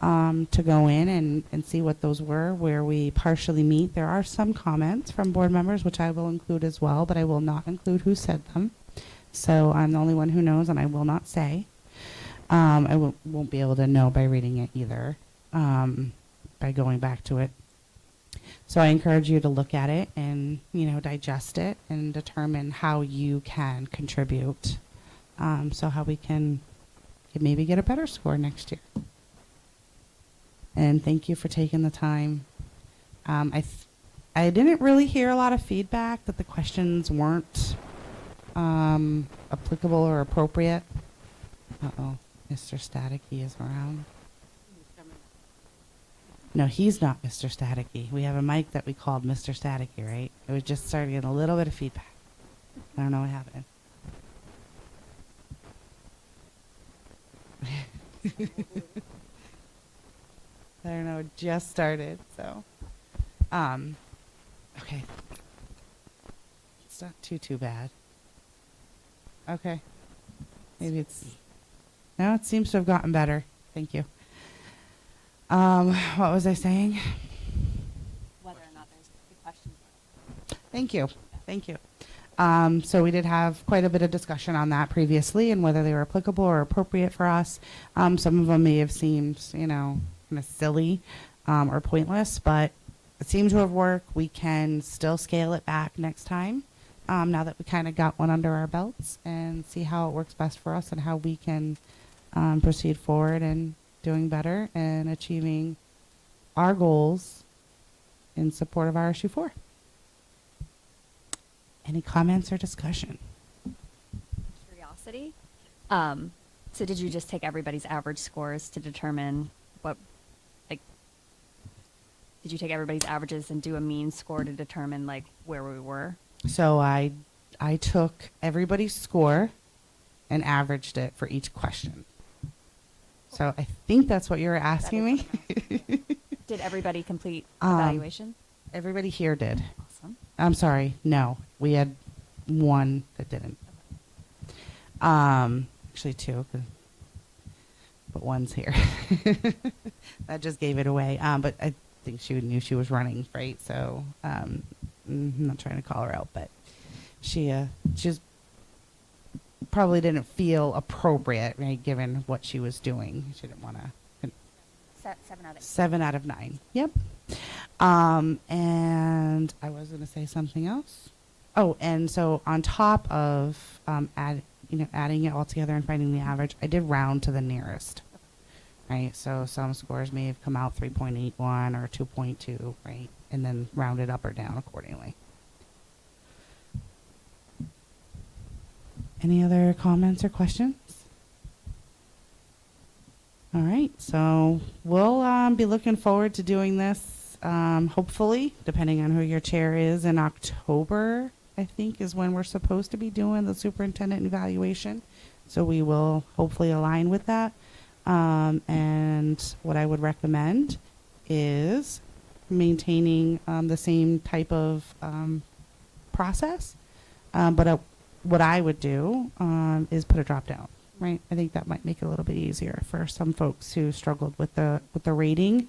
to go in and see what those were, where we partially meet. There are some comments from board members, which I will include as well, but I will not include who said them. So I'm the only one who knows, and I will not say. I won't be able to know by reading it either, by going back to it. So I encourage you to look at it and, digest it and determine how you can contribute, so how we can maybe get a better score next year. And thank you for taking the time. I didn't really hear a lot of feedback that the questions weren't applicable or appropriate. Uh-oh, Mr. Staticky is around. No, he's not Mr. Staticky. We have a mic that we called Mr. Staticky, right? It was just starting getting a little bit of feedback. I don't know what happened. I don't know, it just started, so. Okay. It's not too bad. Okay. Maybe it's, no, it seems to have gotten better. Thank you. What was I saying? Whether or not there's good questions. Thank you. Thank you. So we did have quite a bit of discussion on that previously and whether they were applicable or appropriate for us. Some of them may have seemed, kind of silly or pointless, but it seemed to have worked. We can still scale it back next time, now that we kind of got one under our belts, and see how it works best for us and how we can proceed forward and doing better and achieving our goals in support of RSU 4. Any comments or discussion? Curiosity. So did you just take everybody's average scores to determine did you take everybody's averages and do a mean score to determine where we were? So I took everybody's score and averaged it for each question. So I think that's what you were asking me. Did everybody complete Um, evaluation? Everybody here did. Awesome. I'm sorry. No, we had one that didn't. Actually two, but one's here. That just gave it away. But I think she knew she was running, right? So I'm not trying to call her out, but she just probably didn't feel appropriate, right, given what she was doing. She didn't want to. 7 out of 8. 7 out of 9. Yep. And I was going to say something else. Oh, and so on top of adding it all together and finding the average, I did round to the nearest. Right. So some scores may have come out 3.81 or 2.2, right, and then rounded up or down accordingly. Any other comments or questions? All right, so we'll be looking forward to doing this, hopefully, depending on who your chair is, in October, I think, is when we're supposed to be doing the superintendent evaluation. So we will hopefully align with that. And what I would recommend is maintaining the same type of process. But what I would do is put a drop down. Right, I think that might make it a little bit easier for some folks who struggled with the rating,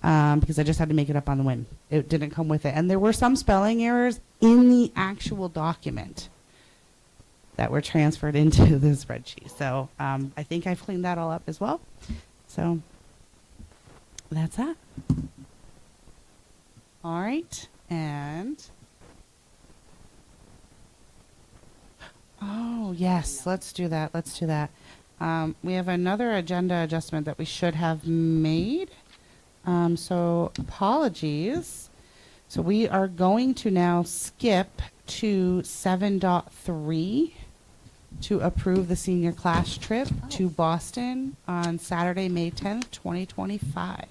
because I just had to make it up on the whim. It didn't come with it, and there were some spelling errors in the actual document that were transferred into the spreadsheet. So I think I've cleaned that all up as well. So that's that. All right, and oh, yes, let's do that. Let's do that. We have another agenda adjustment that we should have made. So apologies. So we are going to now skip to 7.3 to approve the senior class trip to Boston on Saturday, May 10th, 2025.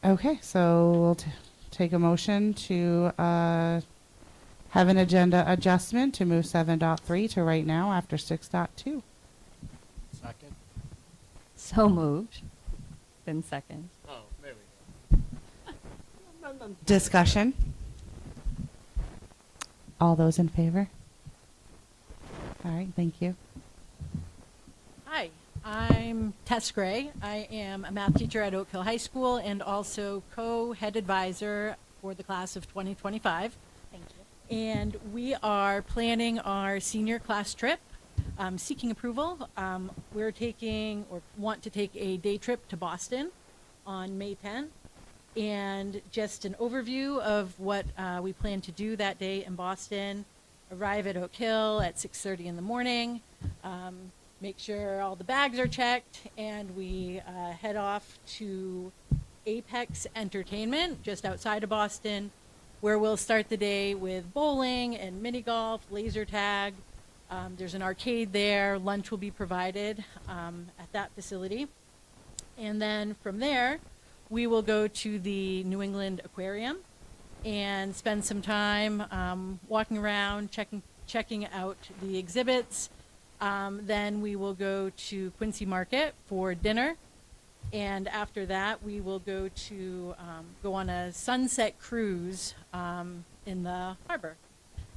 Okay, so we'll take a motion to have an agenda adjustment to move 7.3 to right now after 6.2. Second. So moved. Then second. Oh, there we go. Discussion. All those in favor? All right, thank you. Hi. I'm Tess Gray. I am a math teacher at Oak Hill High School and also co-head advisor for the class of 2025. Thank you. And we are planning our senior class trip, seeking approval. We're taking or want to take a day trip to Boston on May 10th. And just an overview of what we plan to do that day in Boston. Arrive at Oak Hill at 6:30 in the morning. Make sure all the bags are checked, and we head off to Apex Entertainment, just outside of Boston, where we'll start the day with bowling and mini golf, laser tag. There's an arcade there. Lunch will be provided at that facility. And then from there, we will go to the New England Aquarium and spend some time walking around, checking out the exhibits. Then we will go to Quincy Market for dinner. And after that, we will go on a sunset cruise in the harbor.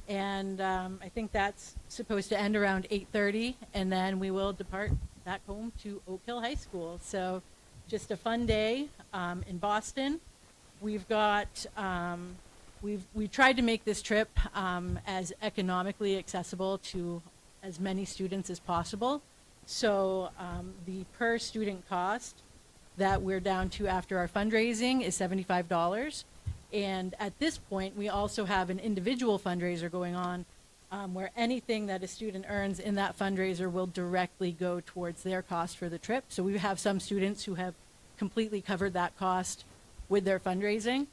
And I think that's supposed to end around 8:30, and then we will depart back home to Oak Hill High School. So just a fun day in Boston. We've got, we tried to make this trip as economically accessible to as many students as possible. So the per student cost that we're down to after our fundraising is $75. And at this point, we also have an individual fundraiser going on where anything that a student earns in that fundraiser will directly go towards their cost for the trip. So we have some students who have completely covered that cost with their fundraising.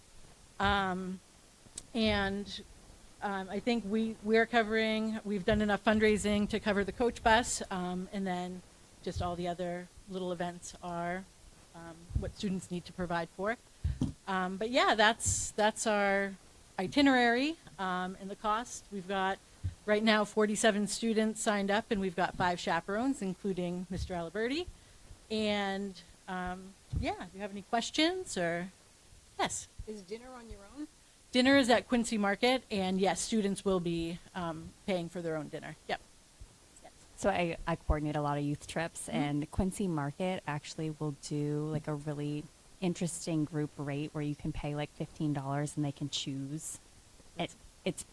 I think we've done enough fundraising to cover the coach bus, and then just all the other little events are what students need to provide for. But yeah, that's our itinerary and the cost. We've got right now 47 students signed up, and we've got 5 chaperones, including Mr. Aliberti. And yeah, do you have any questions or? Yes. Is dinner on your own? Dinner is at Quincy Market, and yes, students will be paying for their own dinner. Yep. So I coordinate a lot of youth trips, and Quincy Market actually will do like a really interesting group rate where you can pay like $15 and they can choose. It's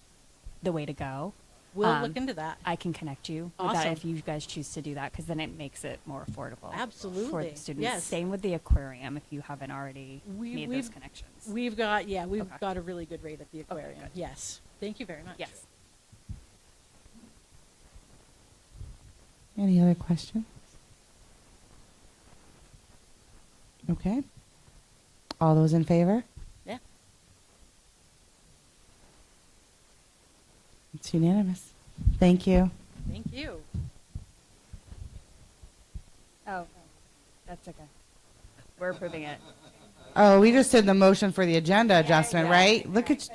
the way to go. We'll look into that. I can connect you with that if you guys choose to do that, because then it makes it more affordable. Absolutely. For the students. Yes. Same with the aquarium if you haven't already made those connections. We've got a really good rate at the aquarium. good. Yes. Thank you very much. Yes. Any other questions? Okay. All those in favor? Yeah. It's unanimous. Thank you. Thank you. Oh, that's okay. We're approving it. Oh, we just did the motion for the agenda adjustment, yeah. right? Look at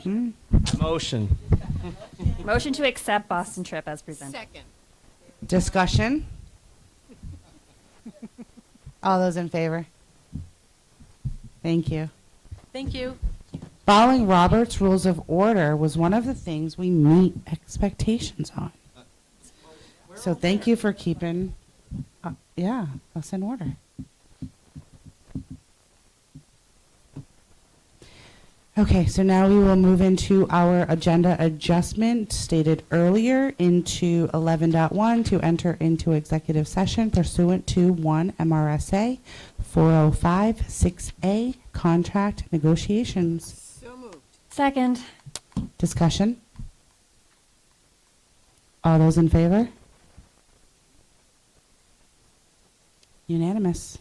Motion. Motion to accept Boston trip as presented. Second. discussion. All those in favor? Thank you. Thank you. Following Robert's Rules of Order was one of the things we meet expectations on. So thank you for keeping, us in order. Okay, so now we will move into our agenda adjustment stated earlier into 11.1 to enter into executive session pursuant to 1 MRSA 405-6A contract negotiations. So moved. Second. Discussion? All those in favor? Unanimous.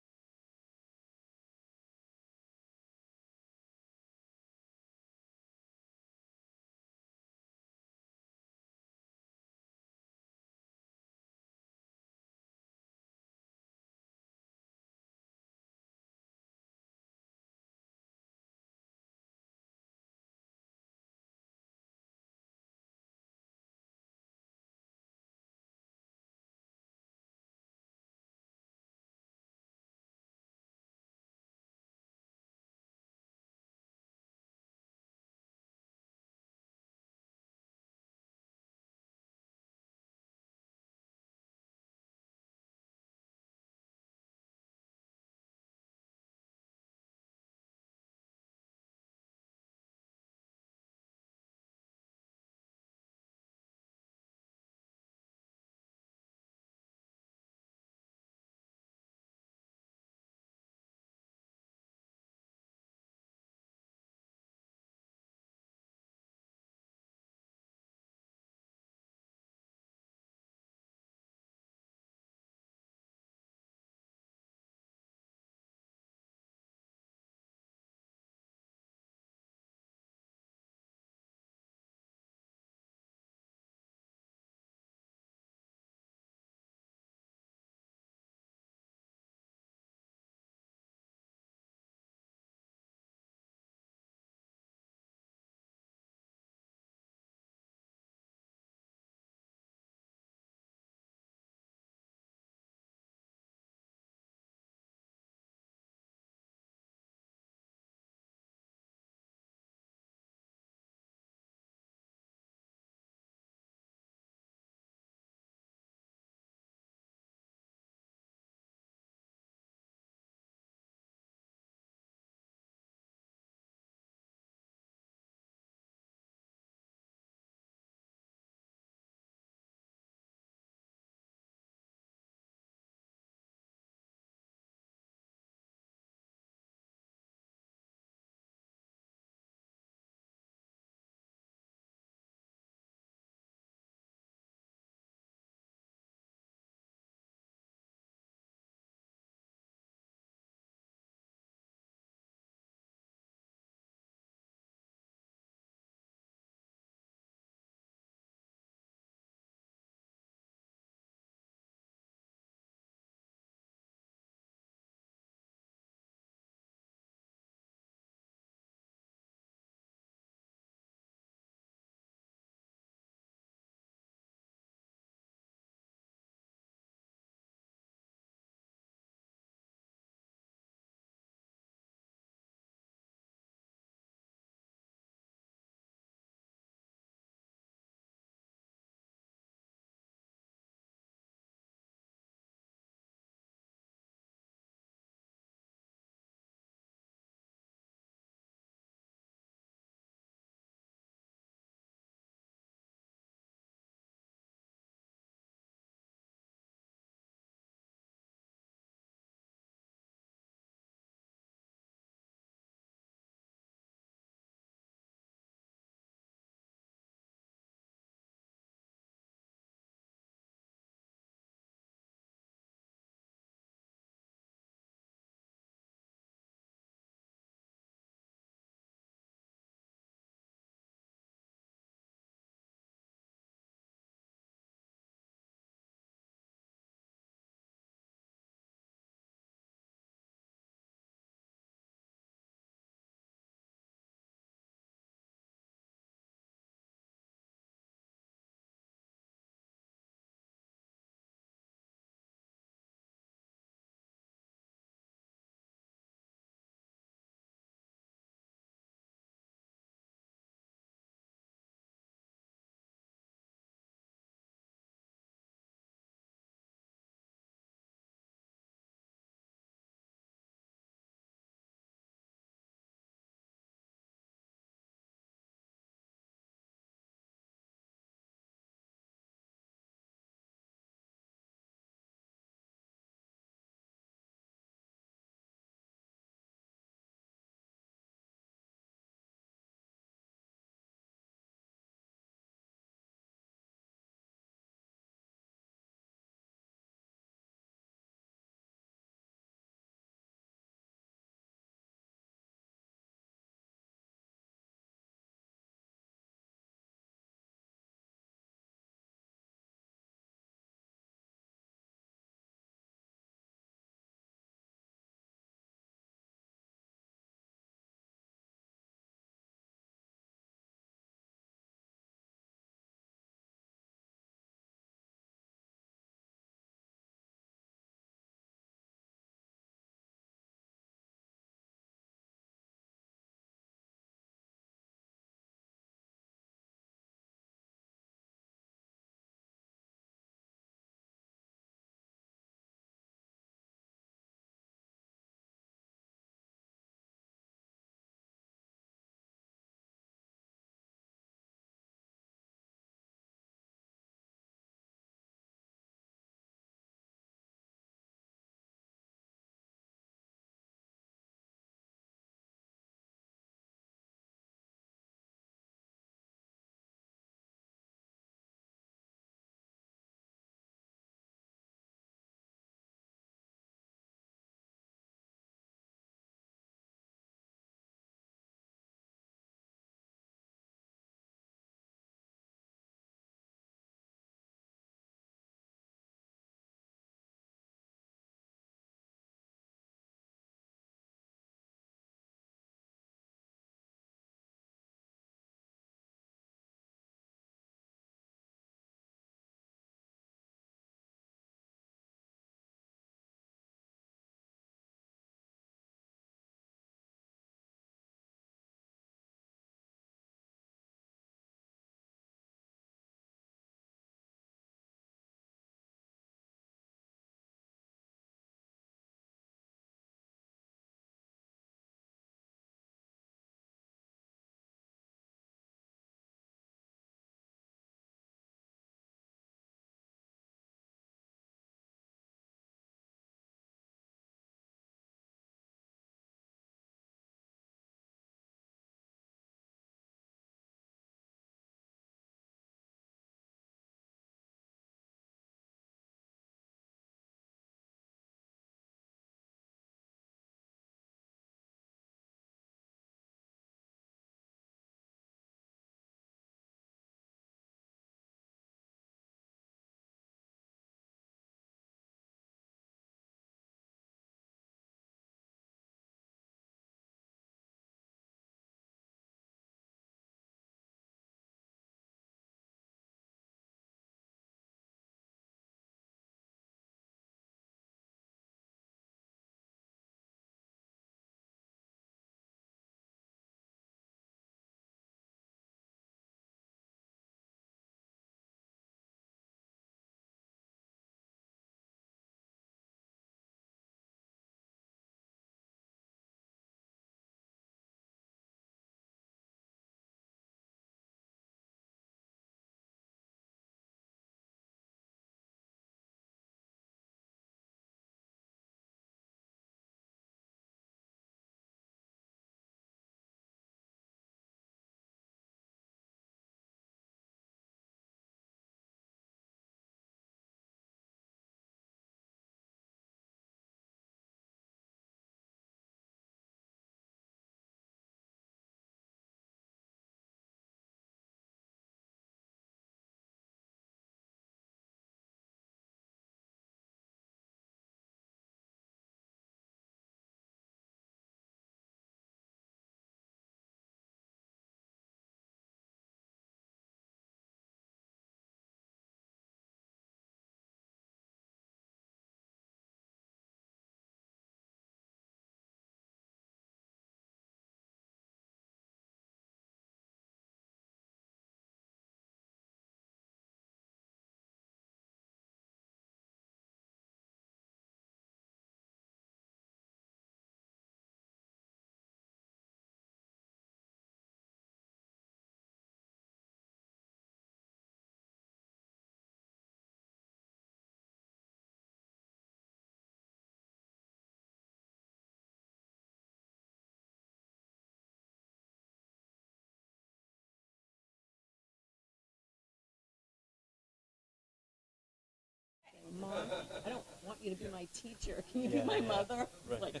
you to be my teacher. Can you be my mother? Like,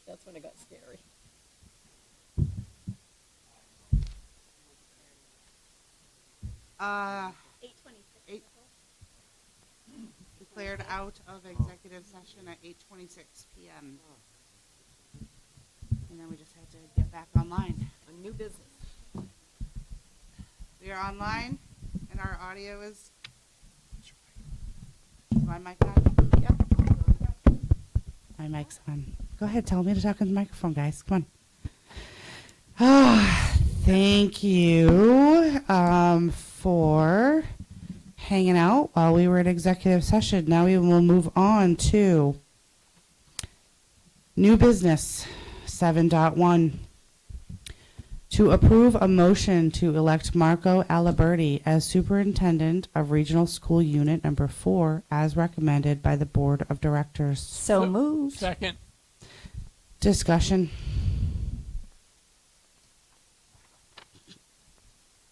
that's when it got scary. Eight declared out of executive session at 8:26 p.m. And then we just have to get back online. A new business. We are online, and our audio is my mic on? Yep. My mic's on. Go ahead, tell me to talk in the microphone, guys. Come on. Ah, thank you for hanging out while we were in executive session. Now we will move on to new business 7.1. To approve a motion to elect Marco Aliberti as Superintendent of Regional School Unit Number 4 as recommended by the Board of Directors. So moved. Second. Discussion.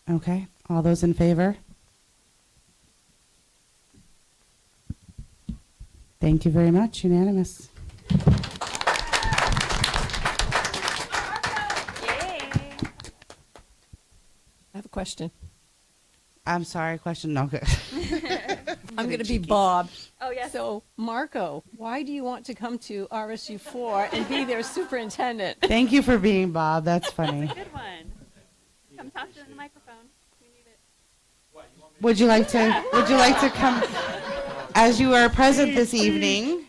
Okay, all those in favor? Thank you very much, unanimous. I have a question. I'm sorry, question, no, good. I'm going to be Bob. Oh, yes. So, Marco, why do you want to come to RSU 4 and be their superintendent? Thank you for being Bob, that's funny. Good one. Come talk to the microphone. We need it. Would you like to come, as you are present this evening?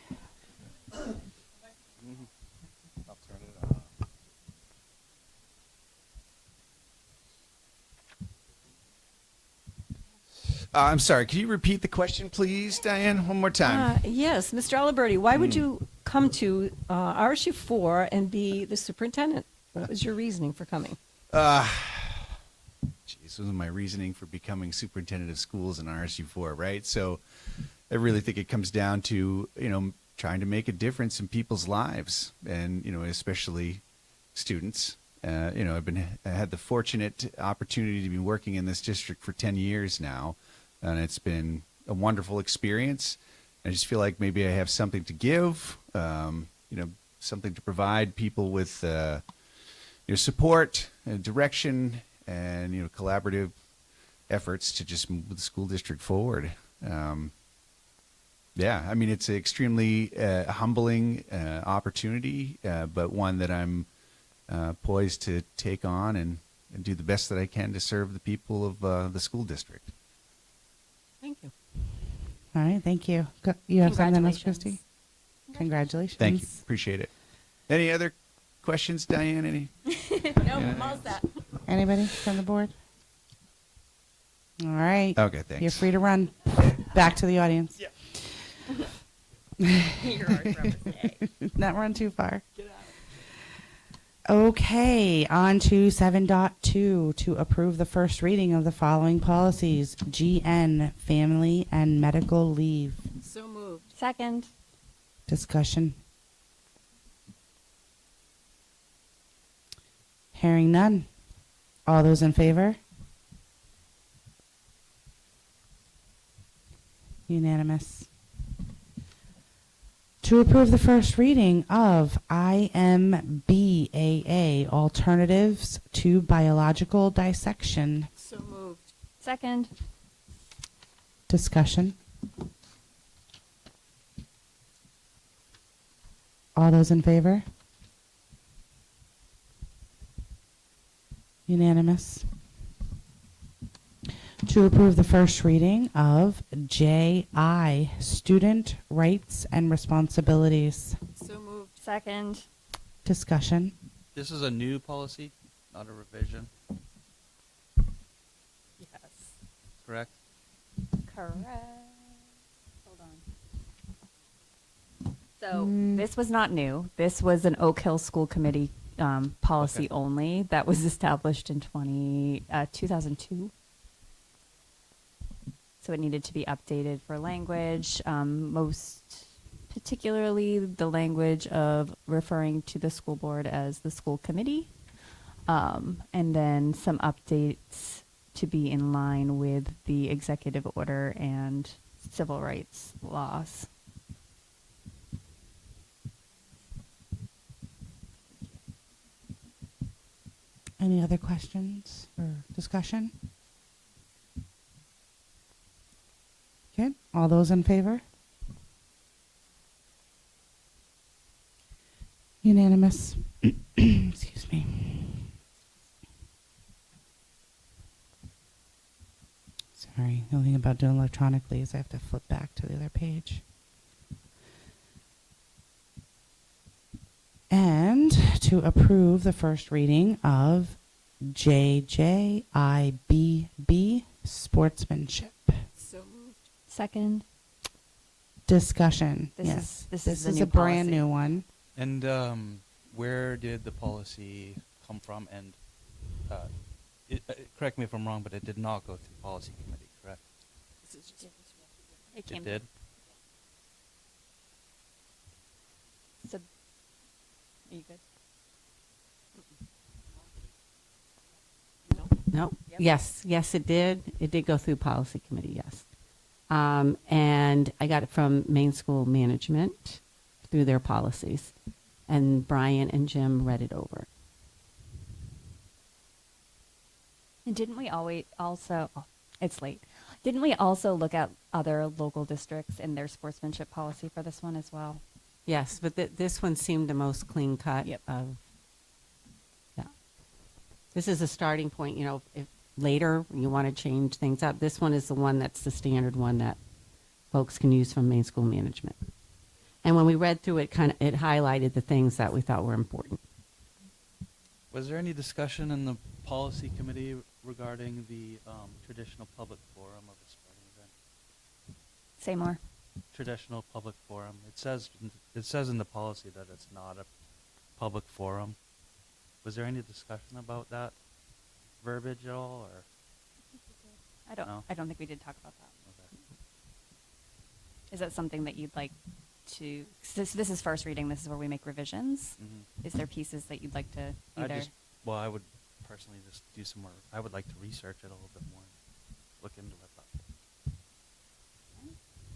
I'm sorry. Can you repeat the question, please, Diane, one more time? Yes, Mr. Aliberti, why would you come to RSU 4 and be the superintendent? What was your reasoning for coming? Geez, this was my reasoning for becoming superintendent of schools in RSU 4, right? So I really think it comes down to, trying to make a difference in people's lives and, especially students. I had the fortunate opportunity to be working in this district for 10 years now, and it's been a wonderful experience. I just feel like maybe I have something to give, something to provide people with, support and direction and, collaborative efforts to just move the school district forward. It's an extremely humbling opportunity, but one that I'm poised to take on and do the best that I can to serve the people of the school district. Thank you. All right, thank you. You have something else, Congratulations. Christy? Congratulations. Thank you. Appreciate it. Any other questions, Diane? Any? No, I'm all set. Anybody from the board? All right. Okay, thanks. You're free to run. Back to the audience. You're our representative. Not run too far. Okay, on to 7.2 to approve the first reading of the following policies. GN, family and medical leave. So moved. Second. Discussion. Hearing none. All those in favor? Unanimous. To approve the first reading of IMBAA, Alternatives to Biological Dissection. So moved. Second. Discussion. All those in favor? Unanimous. To approve the first reading of JI, Student Rights and Responsibilities. So moved. Second. Discussion. This is a new policy, not a revision, Yes. correct? Correct. Hold on. So Mm. this was not new. This was an Oak Hill School Committee policy Okay. only that was established in 2002. So it needed to be updated for language, most particularly the language of referring to the school board as the school committee, and then some updates to be in line with the executive order and civil rights laws. Any other questions or discussion? Okay, all those in favor? Unanimous. Excuse me. Sorry, the only thing about doing electronically is I have to flip back to the other page. And to approve the first reading of JJIBB sportsmanship. So moved. Second. Discussion. This Yes. is the This is new a brand policy. new one. And where did the policy come from? And correct me if I'm wrong, but it did not go through policy committee, correct? It came It did. So, are you good? No? Yep. Yes, it did. It did go through policy committee, yes. And I got it from Maine School Management through their policies. And Brian and Jim read it over. And didn't we always also, oh, it's late. Didn't we also look at other local districts and their sportsmanship policy for this one as well? Yes, but this one seemed the most clean cut Yep. of, yeah. This is a starting point, if later you want to change things up. This one is the one that's the standard one that folks can use from Maine School Management. And when we read through it, it highlighted the things that we thought were important. Was there any discussion in the policy committee regarding the traditional public forum of a sporting event? Say more. Traditional public forum. It says in the policy that it's not a public forum. Was there any discussion about that verbiage at all, or? No? I don't think we did talk about that. Okay. Is that something that you'd like to, this is first reading, this is where we make revisions. Mhm. Is there pieces that you'd like to either? I would personally just do some more. I would like to research it a little bit more, look into it. But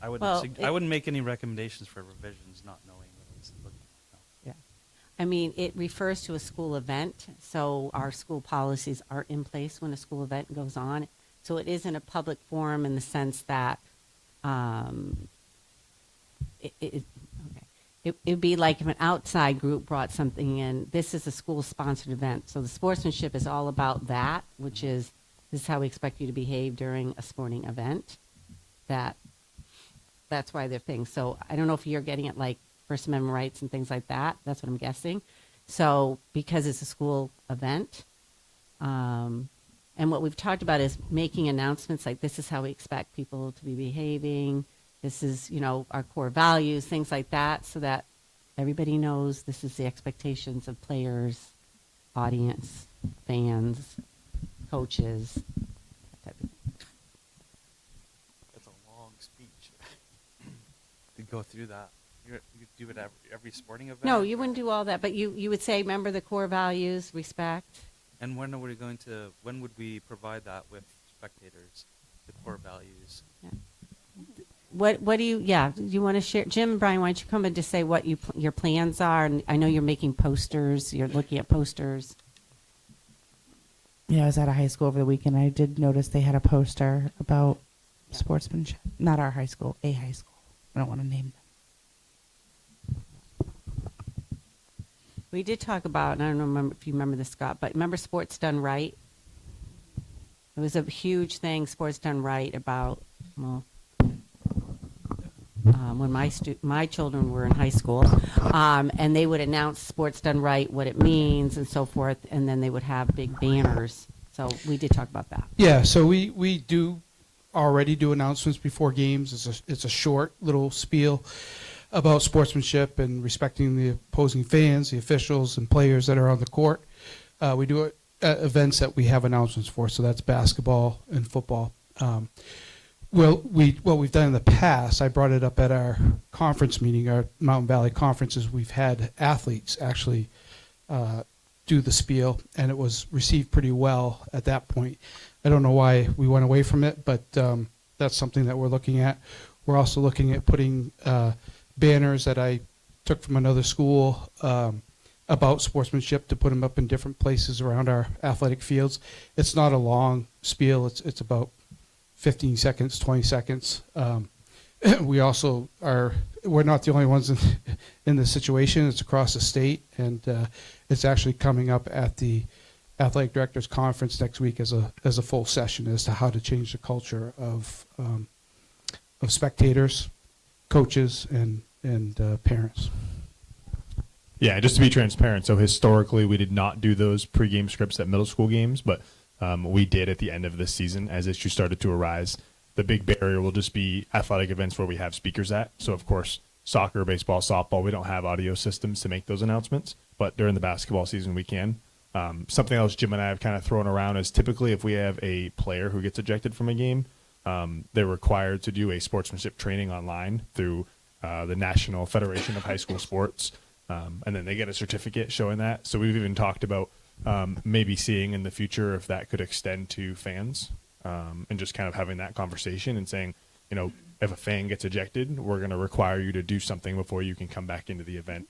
I wouldn't. Well, I wouldn't make any recommendations for revisions, not knowing what I was looking at. Yeah. I mean, it refers to a school event, so our school policies are in place when a school event goes on. So it isn't a public forum in the sense that it'd be like if an outside group brought something in. This is a school-sponsored event, so the sportsmanship is all about that, which is this is how we expect you to behave during a sporting event. That's why they're things. So I don't know if you're getting it like First Amendment rights and things like that. That's what I'm guessing. So because it's a school event, and what we've talked about is making announcements like this is how we expect people to be behaving. This is, our core values, things like that, so that everybody knows this is the expectations of players, audience, fans, coaches, that type of thing. That's a long speech to go through that. You do it every sporting event. No, you wouldn't do all that, but you would say, remember the core values, respect. And when would we provide that with spectators, the core values? Yeah. What do you want to share? Jim and Brian, why don't you come and just say what your plans are? And I know you're making posters, you're looking at posters. Yeah, I was at a high school over the weekend. I did notice they had a poster about sportsmanship. Not our high school, a high school. I don't want to name them. We did talk about, and I don't remember if you remember this, Scott, but remember Sports Done Right? It was a huge thing, Sports Done Right, about, when my children were in high school, and they would announce Sports Done Right, what it means and so forth, and then they would have big banners. So we did talk about that. Yeah, so we do already do announcements before games. It's a short little spiel about sportsmanship and respecting the opposing fans, the officials, and players that are on the court. We do it at events that we have announcements for, so that's basketball and football. What we've done in the past, I brought it up at our conference meeting, our Mountain Valley conferences. We've had athletes actually do the spiel, and it was received pretty well at that point. I don't know why we went away from it, but that's something that we're looking at. We're also looking at putting banners that I took from another school about sportsmanship to put them up in different places around our athletic fields. It's not a long spiel. It's about 15 seconds, 20 seconds. We also we're not the only ones in this situation. It's across the state, and it's actually coming up at the athletic directors conference next week as a full session as to how to change the culture of spectators, coaches, and parents. Yeah, just to be transparent, so historically we did not do those pregame scripts at middle school games, but we did at the end of this season as issues started to arise. The big barrier will just be athletic events where we have speakers at. So, of course, soccer, baseball, softball, we don't have audio systems to make those announcements, but during the basketball season we can. Something else Jim and I have kind of thrown around is typically if we have a player who gets ejected from a game, they're required to do a sportsmanship training online through the National Federation of High School Sports, and then they get a certificate showing that. So we've even talked about maybe seeing in the future if that could extend to fans, and just kind of having that conversation and saying, you know, if a fan gets ejected, we're going to require you to do something before you can come back into the event,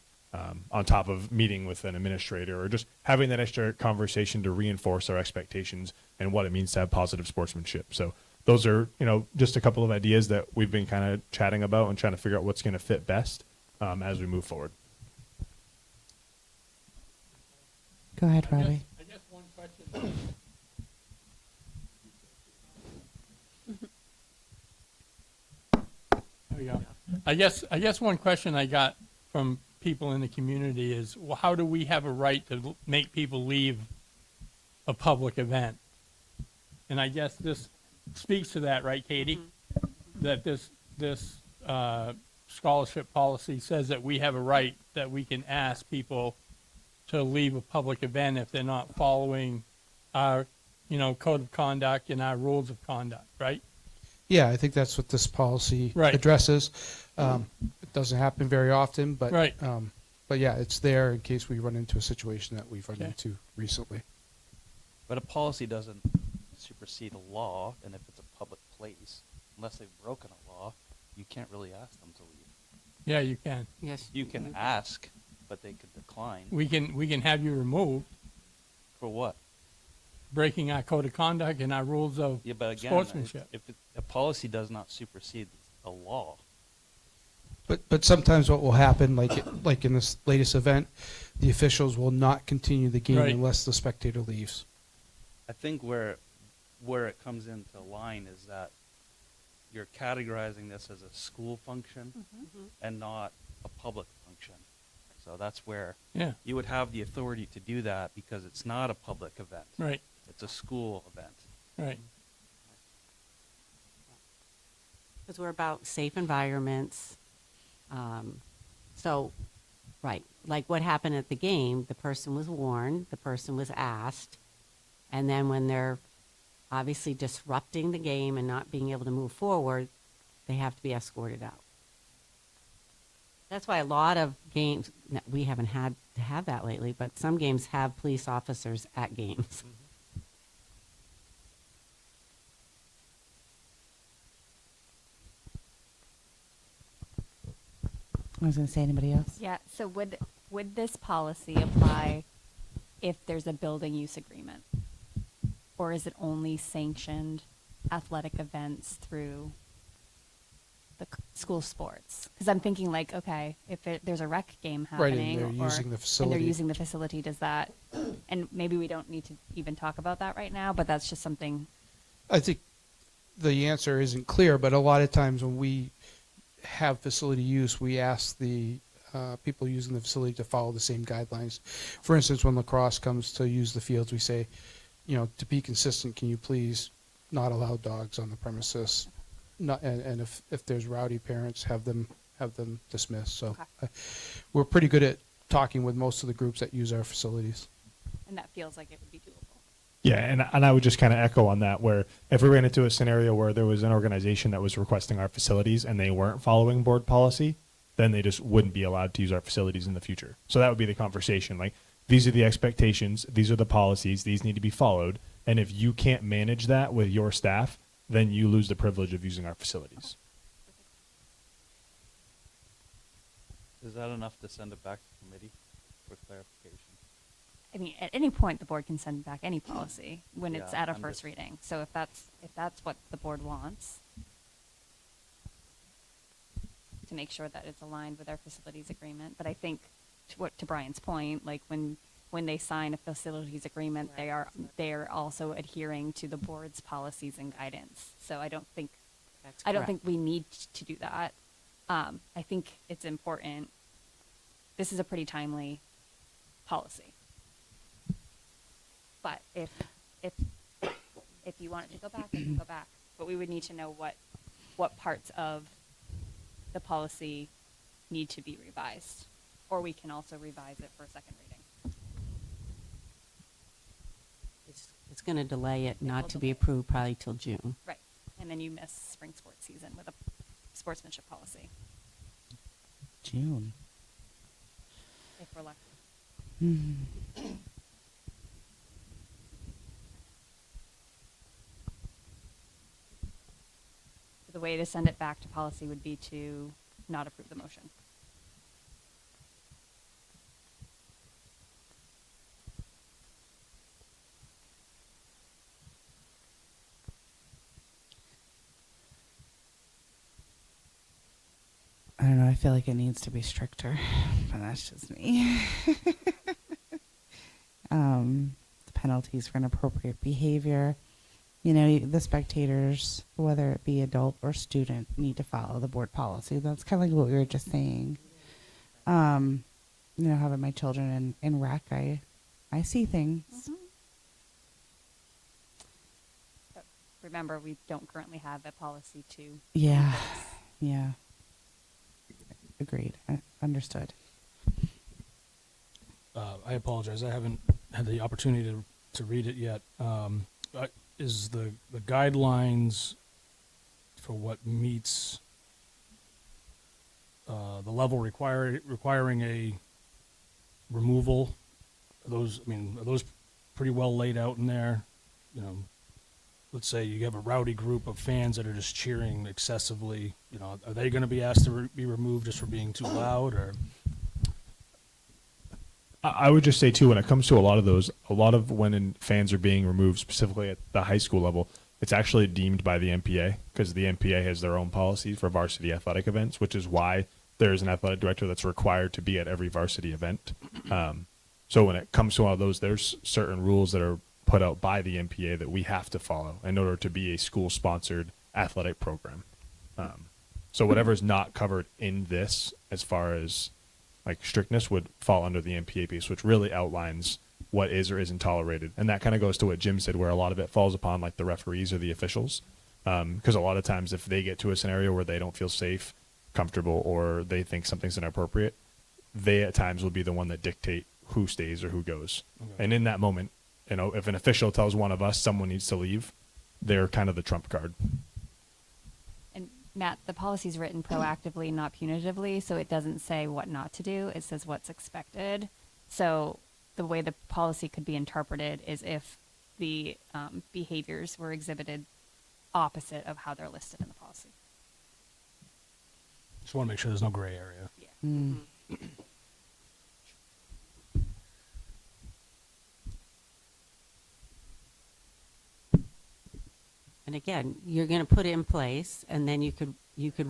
on top of meeting with an administrator or just having that extra conversation to reinforce our expectations and what it means to have positive sportsmanship. So those are, you know, just a couple of ideas that we've been kind of chatting about and trying to figure out what's going to fit best as we move forward. Go ahead, Robbie. I guess one question. There we go. I guess one question I got from people in the community is, well, how do we have a right to make people leave a public event? And I guess this speaks to that, right, Katie? That this scholarship policy says that we have a right that we can ask people to leave a public event if they're not following our, code of conduct and our rules of conduct, right? Yeah, I think that's what this policy Right. addresses. It doesn't happen very often, but Right. But yeah, it's there in case we run into a situation that we've run Okay. into recently. But a policy doesn't supersede a law, and if it's a public place, unless they've broken a law, you can't really ask them to leave. Yeah, you can. Yes. You can ask, but they could decline. We can have you removed, For what? breaking our code of conduct and our rules of Yeah, but again, sportsmanship. if a policy does not supersede a law, But sometimes what will happen, like in this latest event, the officials will not continue the game Right. unless the spectator leaves. I think where it comes into line is that you're categorizing this as a school function and not a public function. So that's where Yeah. you would have the authority to do that because it's not a public event. Right. It's a school event. Right. Because we're about safe environments. So, right, like what happened at the game, the person was warned, the person was asked, and then when they're obviously disrupting the game and not being able to move forward, they have to be escorted out. That's why a lot of games, we haven't had to have that lately, but some games have police officers at games. I was going to say, anybody else? Yeah, so would this policy apply if there's a building use agreement? Or is it only sanctioned athletic events through the school sports? Because I'm thinking like, okay, if there's a rec game Right, and happening they're or using the and facility. they're using the facility, does that, and maybe we don't need to even talk about that right now, but that's just something. I think the answer isn't clear, but a lot of times when we have facility use, we ask the people using the facility to follow the same guidelines. For instance, when lacrosse comes to use the fields, we say, to be consistent, can you please not allow dogs on the premises? And if there's rowdy parents, have them dismissed. So we're pretty good at talking with most of the groups that use our facilities. And that feels like it would be doable. Yeah, and I would just kind of echo on that, where if we ran into a scenario where there was an organization that was requesting our facilities and they weren't following board policy, then they just wouldn't be allowed to use our facilities in the future. So that would be the conversation. Like, these are the expectations, these are the policies, these need to be followed. And if you can't manage that with your staff, then you lose the privilege of using our facilities. Is that enough to send it back to committee for clarification? I mean, at any point, the board can send back any policy when it's Yeah, at a I'm first just- reading. So if that's what the board wants, to make sure that it's aligned with our facilities agreement. But I think, to Brian's point, like when they sign a facilities agreement, they are also adhering to the board's policies and guidance. So I don't think we need to do that. I think it's important. This is a pretty timely policy. But if you want it to go back, it can go back. But we would need to know what parts of the policy need to be revised, or we can also revise it for a second reading. It's going to delay it, will not to be delay it. approved probably till June. Right, and then you miss spring sports season with a sportsmanship policy, June. if we're lucky. Hmm. The way to send it back to policy would be to not approve the motion. I don't know. I feel like it needs to be stricter, but that's just me. The penalties for inappropriate behavior. You know, the spectators, whether it be adult or student, need to follow the board policy. That's kind of like what we were just saying. You know, having my children in rec, I see things. But remember, we don't currently have a policy to. Yeah, yeah. Agreed. Understood. I apologize. I haven't had the opportunity to read it yet. Is the guidelines for what meets the level requiring a removal? Are those pretty well laid out in there? You know, let's say you have a rowdy group of fans that are just cheering excessively. You know, are they going to be asked to be removed just for being too loud, or? I would just say too, when it comes to a lot of when fans are being removed, specifically at the high school level, it's actually deemed by the MPA, because the MPA has their own policy for varsity athletic events, which is why there's an athletic director that's required to be at every varsity event. So when it comes to all those, there's certain rules that are put out by the MPA that we have to follow in order to be a school-sponsored athletic program. So whatever's not covered in this, as far as like strictness, would fall under the MPA piece, which really outlines what is or isn't tolerated. And that kind of goes to what Jim said, where a lot of it falls upon like the referees or the officials. Because a lot of times if they get to a scenario where they don't feel safe, comfortable, or they think something's inappropriate, they at times will be the one that dictate who stays or who goes. Okay. And in that moment, you know, if an official tells one of us someone needs to leave, they're kind of the trump card. And Matt, the policy's written proactively, not punitively, so it doesn't say what not to do. It says what's expected. So the way the policy could be interpreted is if the behaviors were exhibited opposite of how they're listed in the policy. Just want to make sure there's no gray area. Mm. And again, you're going to put it in place, and then you could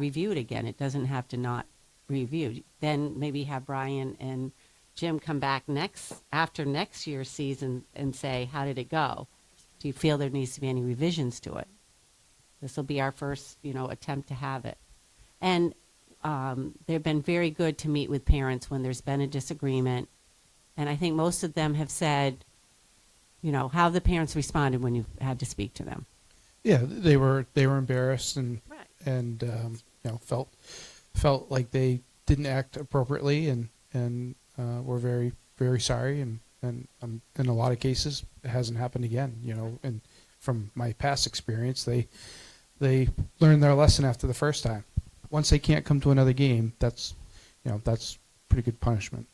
review it again. It doesn't have to not review. Then maybe have Brian and Jim come back after next year's season and say, how did it go? Do you feel there needs to be any revisions to it? This will be our first, attempt to have it. And they've been very good to meet with parents when there's been a disagreement. And I think most of them have said, how have the parents responded when you've had to speak to them? Yeah, they were embarrassed and felt like they didn't act appropriately and were very, very sorry, and in a lot of cases it hasn't happened again. And from my past experience, they learned their lesson after the first time. Once they can't come to another game, that's pretty good punishment.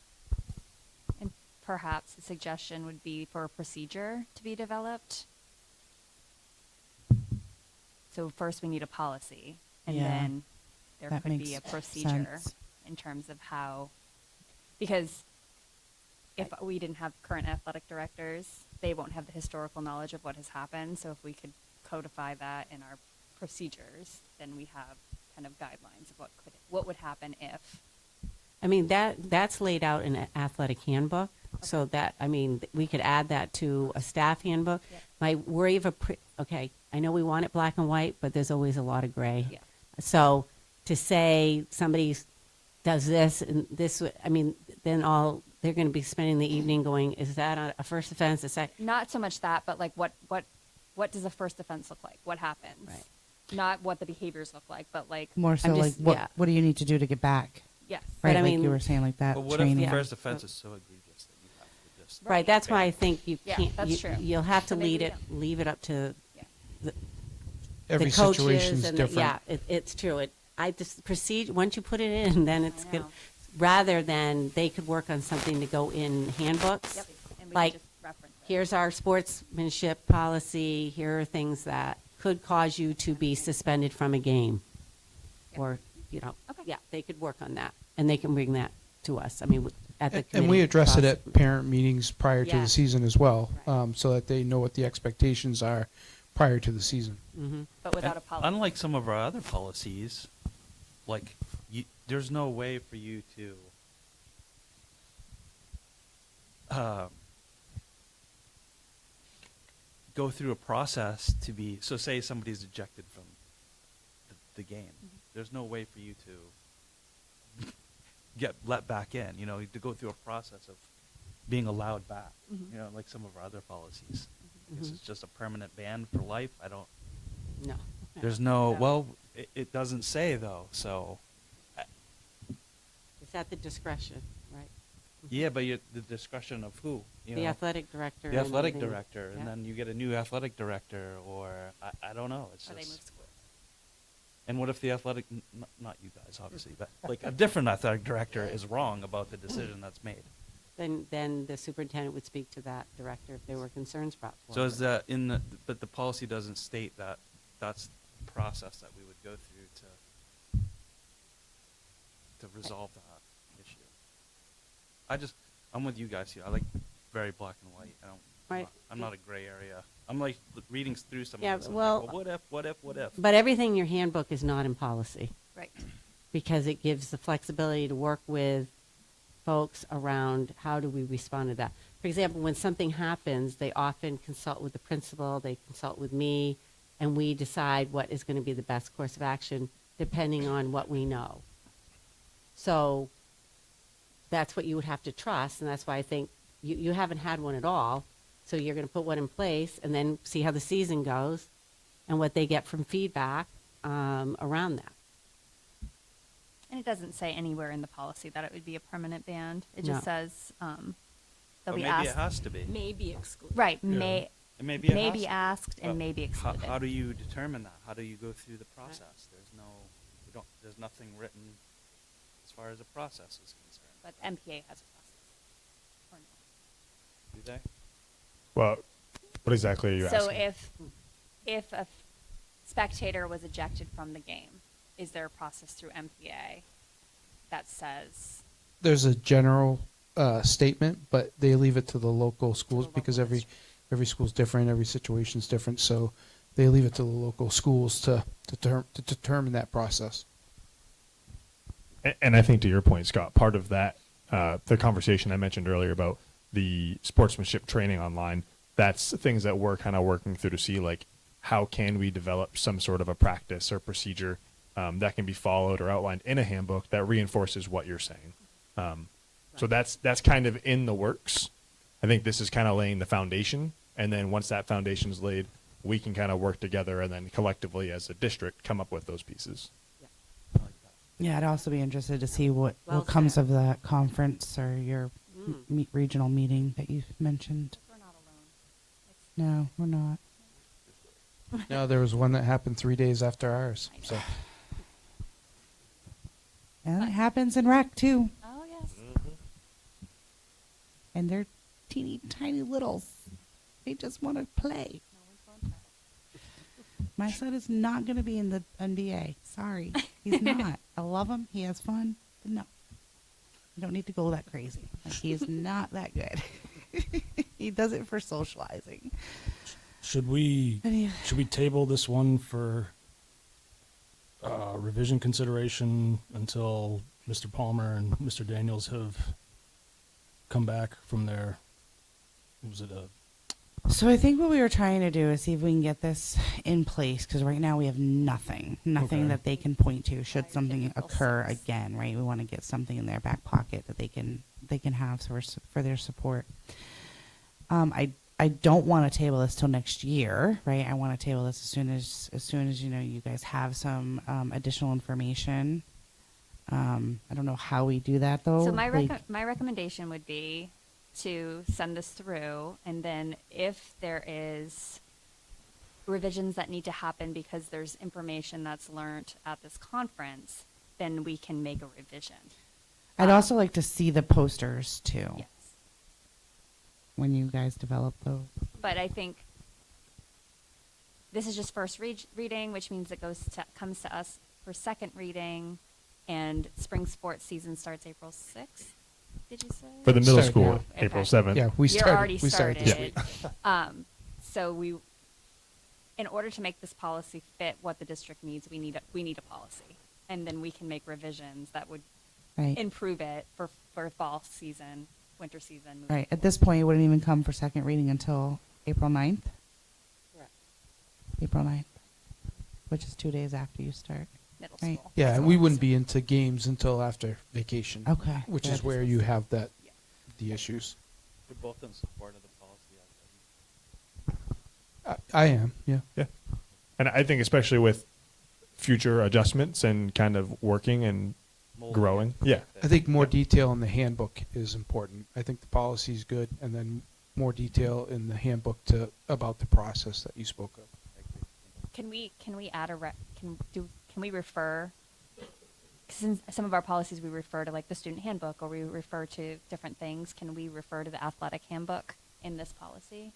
And perhaps a suggestion would be for a procedure to be developed. So first we need a policy, and Yeah, then there that could be makes a procedure sense. in terms of how, because if we didn't have current athletic directors, they won't have the historical knowledge of what has happened. So if we could codify that in our procedures, then we have kind of guidelines of what would happen if. I mean, that's laid out in an athletic handbook, so that, I mean, we could add that to a staff handbook. Yeah. My worry of okay, I know we want it black and white, but there's always a lot of gray. Yeah. So to say somebody does this and this, I mean, then they're going to be spending the evening going, is that a first offense? Is that, Not so much that, but like what does a first offense look like? What happens? Right. Not what the behaviors look like, but like More so I'm like, just- what, yeah. what do you need to do to get back? yes. But Right, I like mean- you were saying, like that But what training. if the first offense is so egregious that you have to just right, that's why I think you Yeah, can't, that's true. you'll have to So maybe leave it up to Yeah. the Every the coaches situation's and different. it's true. I just proceed, once you put it in, then it's I good. know. Rather than they could work on something to go in handbooks. Yep. And we Like, could just reference it. here's our sportsmanship policy, here are things that could cause you to be suspended from a game. Yeah. Or, you know, Okay. yeah, they could work on that, and they can bring that to us. I mean, at the committee. And we address it process. at parent meetings prior to Yeah. the season as well, Right. so that they know what the expectations are prior to the season. Mhm. But without a policy. Unlike some of our other policies, like there's no way for you to go through a process to be. So say somebody's ejected from the game. Mm-hmm. There's no way for you to get let back in. You know, to go through a process of being allowed back. Mhm. You know, like some of our other policies. Mhm. This is just a permanent ban for life. I don't. No. There's no. No. Well, it doesn't say though. So. It's at the discretion, right? Yeah, but the discretion of who? You The know? athletic director. The and athletic everything. director, Yeah. and then you get a new athletic director, or I don't know. It's Or they just. move schools. And what if the athletic, not you guys, obviously, but like a different athletic director is wrong about the decision that's made? Then the superintendent would speak to that director if there were concerns brought So forward. is that but the policy doesn't state that that's the process that we would go through to resolve that issue. I'm with you guys here. I like very black and white. Right. I'm not a gray area. I'm like reading through some Yeah, of this. I'm well- like, what if? But everything in your handbook is not in policy, Right. because it gives the flexibility to work with folks around how do we respond to that. For example, when something happens, they often consult with the principal, they consult with me, and we decide what is going to be the best course of action depending on what we know. So that's what you would have to trust, and that's why I think you haven't had one at all. So you're going to put one in place and then see how the season goes and what they get from feedback around that. And it doesn't say anywhere in the policy that it would be a permanent ban. It just No. says they'll Or be maybe asked. it has to be. Maybe excluded. Right. Yeah. And maybe it May has be to asked and But may be excluded. How do you determine that? How do you go through the process? There's nothing written as far as a process is concerned. But MPA has a process. Or no. Do they? Well, what exactly are you So asking? if a spectator was ejected from the game, is there a process through MPA that says There's a general statement, but they leave it to the local schools local because every school's different, every situation's different. So they leave it to the local schools to determine that process. And I think to your point, Scott, part of that, the conversation I mentioned earlier about the sportsmanship training online, that's things that we're kind of working through to see, like, how can we develop some sort of a practice or procedure that can be followed or outlined in a handbook that reinforces what you're saying. So that's kind of in the works. I think this is kind of laying the foundation. And then once that foundation is laid, we can kind of work together and then collectively as a district come up with those pieces. Yeah, I'd also be interested to see what Well comes said. of that conference or your regional meeting that you mentioned. we're not alone? No, we're not. No, there was one that happened 3 days after ours. So And it happens in rec too. Oh yes. And they're teeny tiny littles. They just want to play. No one's going to. My son is not going to be in the NBA. Sorry. He's not. I love him. He has fun. But no. You don't need to go that crazy. Like, he's not that good. He does it for socializing. Should we table this one for revision consideration until Mr. Palmer and Mr. Daniels have come back from their, was it a, So I think what we were trying to do is see if we can get this in place, because right now we have nothing Okay. that they can point to should something occur again, right? We want to get something in their back pocket that they can have for their support. I don't want to table this till next year, right? I want to table this as soon as you guys have some additional information. I don't know how we do that though. So my Like, my recommendation would be to send this through, and then if there is revisions that need to happen because there's information that's learned at this conference, then we can make a revision. I'd also like to see the posters too. Yes. When you guys develop those. But I think this is just first reading, which means it comes to us for second reading, and spring sports season starts April 6th. Did you say? For the middle Started school, now. April Okay. 7th. Yeah, we You're started. already we started this started. week. So in order to make this policy fit what the district needs, we need a policy, and then we can make revisions that would Right. improve it for fall season, winter season. moving Right. At this point, it wouldn't even come for second reading until April 9th. Correct. April 9th, which is 2 days after you start. middle Right. school. Yeah, and we wouldn't be into games until after vacation. Okay. Which Good. is where you have the issues. You're both in support of the policy I am, yeah. Yeah. And I think especially with future adjustments and kind of working and Molding growing. it. Yeah. I think more detail in the handbook is important. I think the policy is good, and then more detail in the handbook about the process that you spoke of. Can we add can we refer, since some of our policies we refer to like the student handbook, or we refer to different things, can we refer to the athletic handbook in this policy?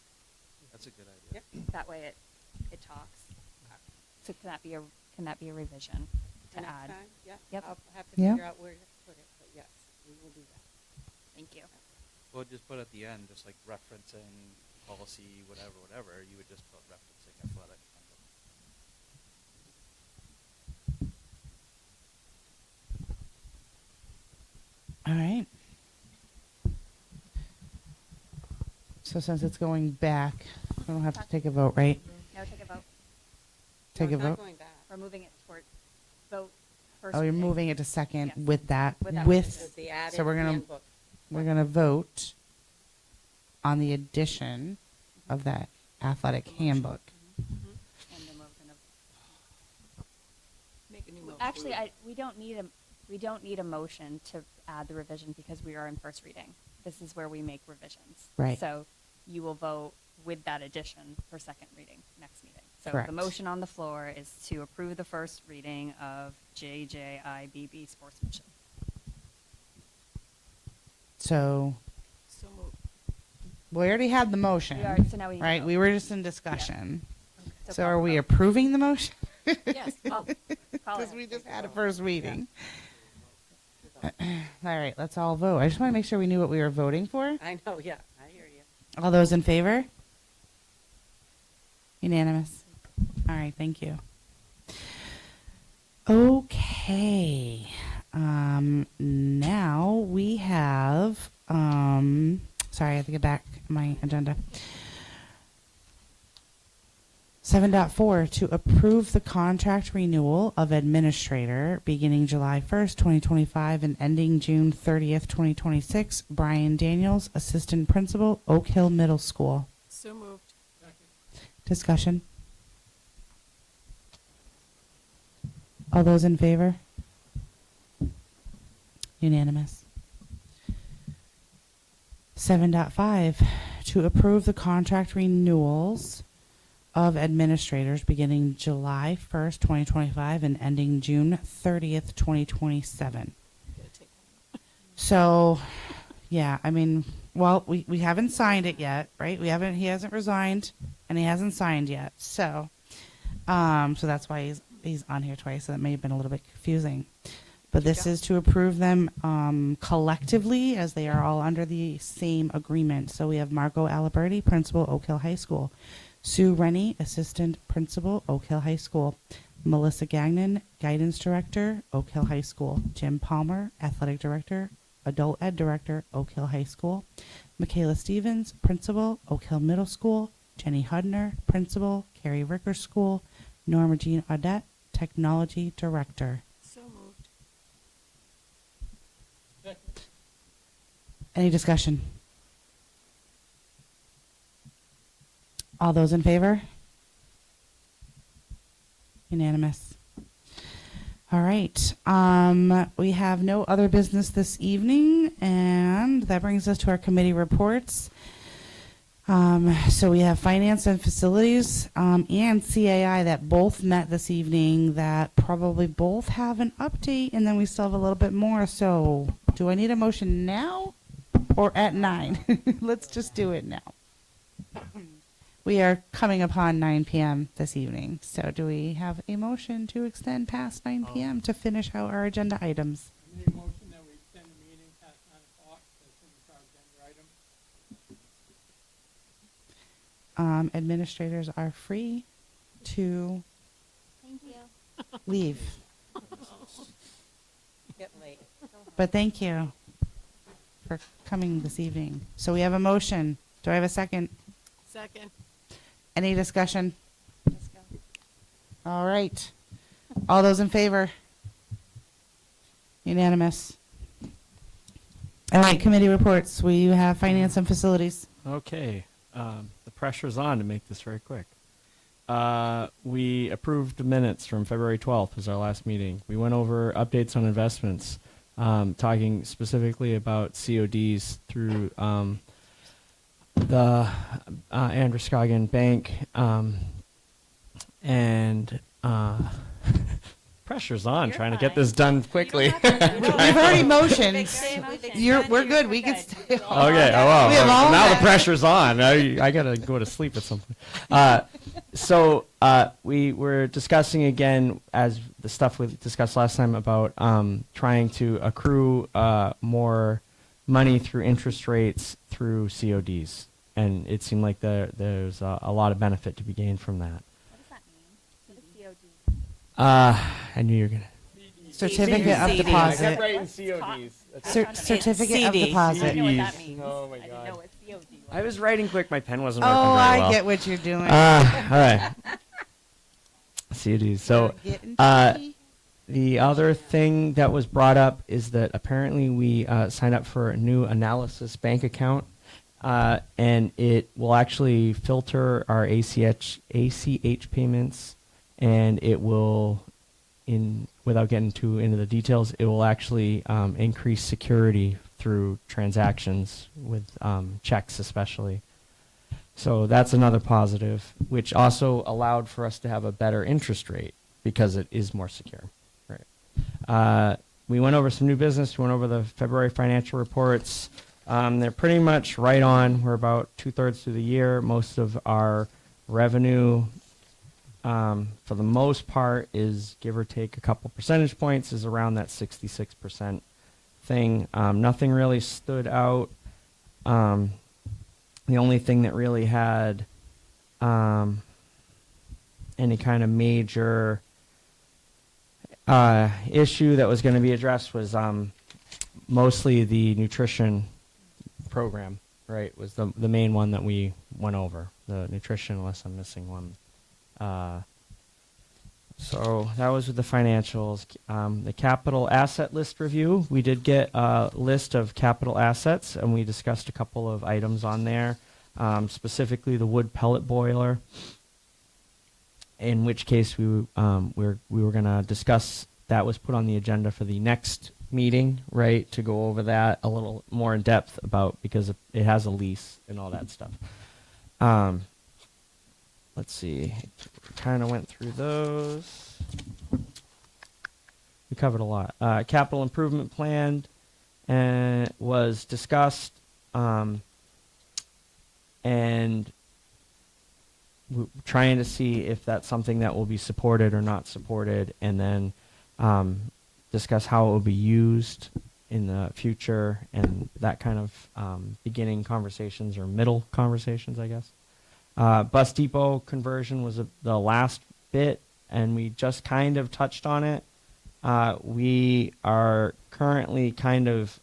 That's a good idea. That way it talks. So can that be a revision to Next add? time? Yeah. Yep. I'll have to Yeah. figure out where to put it, but yes, we will do that. Thank you. Well, just put at the end, just like referencing policy, whatever. You would just put referencing athletic. All right. So since it's going back, we don't have to take a vote, right? No, take a vote. Take No, a it's not vote. going back. We're moving it toward vote first. Oh, you're reading. moving it to second Yes. with that, With that with, The added so we're handbook. gonna vote on the addition of that athletic handbook. And then we're gonna Make a new motion. Actually, we don't need a motion to add the revision because we are in first reading. This is where we make revisions. Right. So you will vote with that addition for second reading next meeting. So Correct. the motion on the floor is to approve the first reading of JJIBB sportsmanship. So, So moved. we already had the motion, So now we need to right? vote. We were just in discussion. So So call are the we vote. approving the motion? Yes. Call Because it. we just had a first reading. All right, let's all vote. I just want to make sure we knew what we were voting for. I know, yeah, I hear you. All those in favor? Unanimous. All right, thank you. Okay. Now we have, sorry, I have to get back my agenda. 7.4, to approve the contract renewal of administrator beginning July 1st, 2025 and ending June 30th, 2026. Brian Daniels, Assistant Principal, Oak Hill Middle School. So moved. Discussion. All those in favor? Unanimous. 7.5, to approve the contract renewals of administrators beginning July 1st, 2025 and ending June 30th, 2027. So, yeah, I mean, well, we haven't signed it yet, right? He hasn't resigned and he hasn't signed yet. So, so that's why he's on here twice. So that may have been a little bit confusing. But this is to approve them collectively as they are all under the same agreement. So we have Margot Aliberti, Principal, Oak Hill High School. Sue Rennie, Assistant Principal, Oak Hill High School. Melissa Gagnon, Guidance Director, Oak Hill High School. Jim Palmer, Athletic Director, Adult Ed Director, Oak Hill High School. Michaela Stevens, Principal, Oak Hill Middle School. Jenny Hudner, Principal, Carrie Ricker School. Norma Jean Audette, Technology Director. So moved. Any discussion? All those in favor? Unanimous. All right. We have no other business this evening, and that brings us to our committee reports. So we have Finance and Facilities and CAI that both met this evening that probably both have an update, and then we still have a little bit more. So do I need a motion now or at 9? Let's just do it now. We are coming upon 9 p.m. this evening. So do we have a motion to extend past 9 p.m. to finish out our agenda items? I need a motion that we extend the meeting past 9 o'clock to finish our agenda item. Administrators are free to Thank you. leave. Get late. But thank you for coming this evening. So we have a motion. Do I have a second? Second. Any discussion? All right. All those in favor? Unanimous. All right, committee reports. We have Finance and Facilities. Okay. The pressure's on to make this very quick. We approved the minutes from February 12th was our last meeting. We went over updates on investments, talking specifically about CODs through the Androscoggin Bank, and pressure's on trying to get this done quickly. We've already motioned. We're good. We can stay on. Okay. Oh, wow. We have all Now the night. pressure's on. I gotta go to sleep at some point. So we were discussing again, as the stuff we discussed last time, about trying to accrue more money through interest rates through CODs, and it seemed like there's a lot of benefit to be gained from that. What does that mean? What is COD? I knew you were gonna. Certificate of I deposit. kept writing CODs. Certificate of deposit. I know what that means. Oh my I didn't God. know what COD was. I was writing quick. My pen wasn't working Oh, very I well. get what you're doing. All right. CODs. So, You're getting tricky. the other thing that was brought up is that apparently we signed up for a new analysis bank account, and it will actually filter our ACH payments, and it will, without getting too into the details, it will actually increase security through transactions with checks especially. So that's another positive, which also allowed for us to have a better interest rate because it is more secure. Right. We went over some new business. We went over the February financial reports. They're pretty much right on. We're about 2/3 through the year. Most of our revenue, for the most part, is give or take a couple percentage points, is around that 66% thing. Nothing really stood out. The only thing that really had any kind of major issue that was going to be addressed was mostly the nutrition program, right, was the main one that we went over, the nutrition, unless I'm missing one. So that was with the financials. The capital asset list review, we did get a list of capital assets, and we discussed a couple of items on there, specifically the wood pellet boiler, in which case we were going to discuss. That was put on the agenda for the next meeting, right, to go over that a little more in depth about, because it has a lease and all that stuff. Let's see, kind of went through those. We covered a lot. Capital improvement plan was discussed, and we're trying to see if that's something that will be supported or not supported, and then discuss how it will be used in the future and that kind of beginning conversations or middle conversations, I guess. Bus depot conversion was the last bit, and we just kind of touched on it. We are currently kind of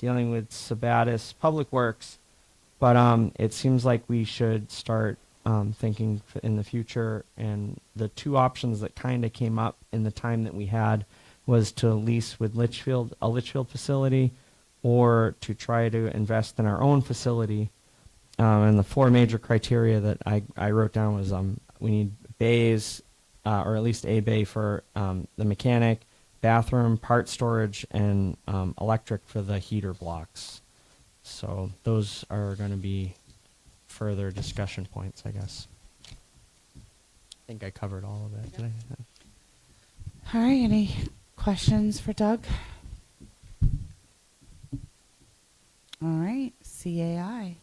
dealing with Sabatis Public Works, but it seems like we should start thinking in the future. And the two options that kind of came up in the time that we had was to lease with Litchfield, a Litchfield facility, or to try to invest in our own facility. And the four major criteria that I wrote down was we need bays, or at least a bay for the mechanic, bathroom, part storage, and electric for the heater blocks. So those are going to be further discussion points, I guess. I think I covered all of it. Did I? All right, any questions for Doug? All right, CAI.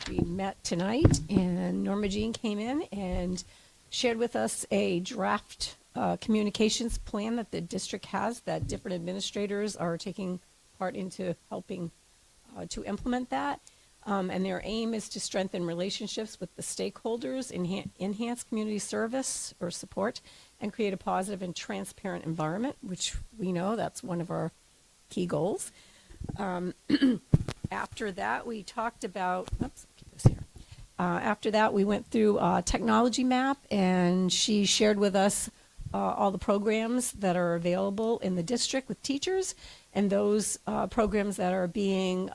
We met tonight, and Norma Jean came in and shared with us a draft communications plan that the district has, that different administrators are taking part into helping to implement that. And their aim is to strengthen relationships with the stakeholders, enhance community service or support, and create a positive and transparent environment, which we know that's one of our key goals. After that, we talked about, after that, we went through a technology map, and she shared with us all the programs that are available in the district with teachers, and those programs that are being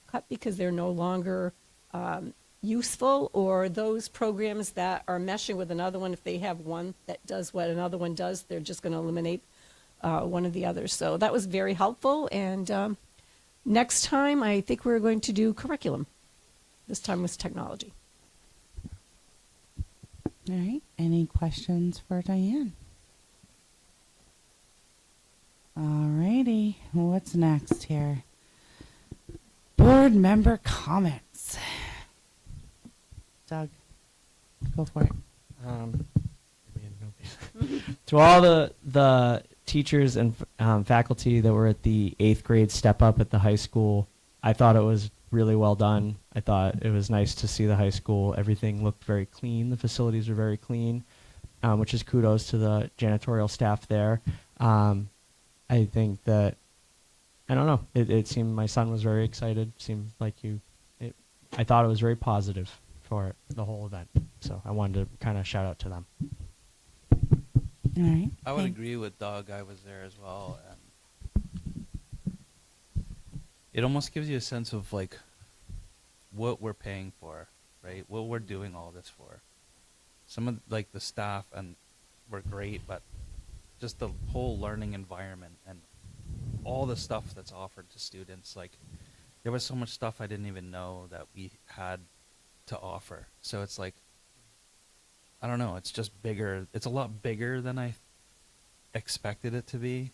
cut because they're no longer useful, or those programs that are meshing with another one. If they have one that does what another one does, they're just going to eliminate one of the others. So that was very helpful, and next time, I think we're going to do curriculum. This time was technology. All right, any questions for Diane? All righty, what's next here? Board member comments. Doug, go for it. To all the teachers and faculty that were at the 8th grade step up at the high school, I thought it was really well done. I thought it was nice to see the high school. Everything looked very clean. The facilities were very clean, which is kudos to the janitorial staff there. I think that, I don't know, it seemed my son was very excited. Seemed like I thought it was very positive for the whole event. So I wanted to kind of shout out to them. All right. I would agree with Doug. I was there as well. And it almost gives you a sense of like what we're paying for, right? What we're doing all this for. Some of like the staff and were great, but just the whole learning environment and all the stuff that's offered to students, like there was so much stuff I didn't even know that we had to offer. So it's like, I don't know, it's just bigger. It's a lot bigger than I expected it to be.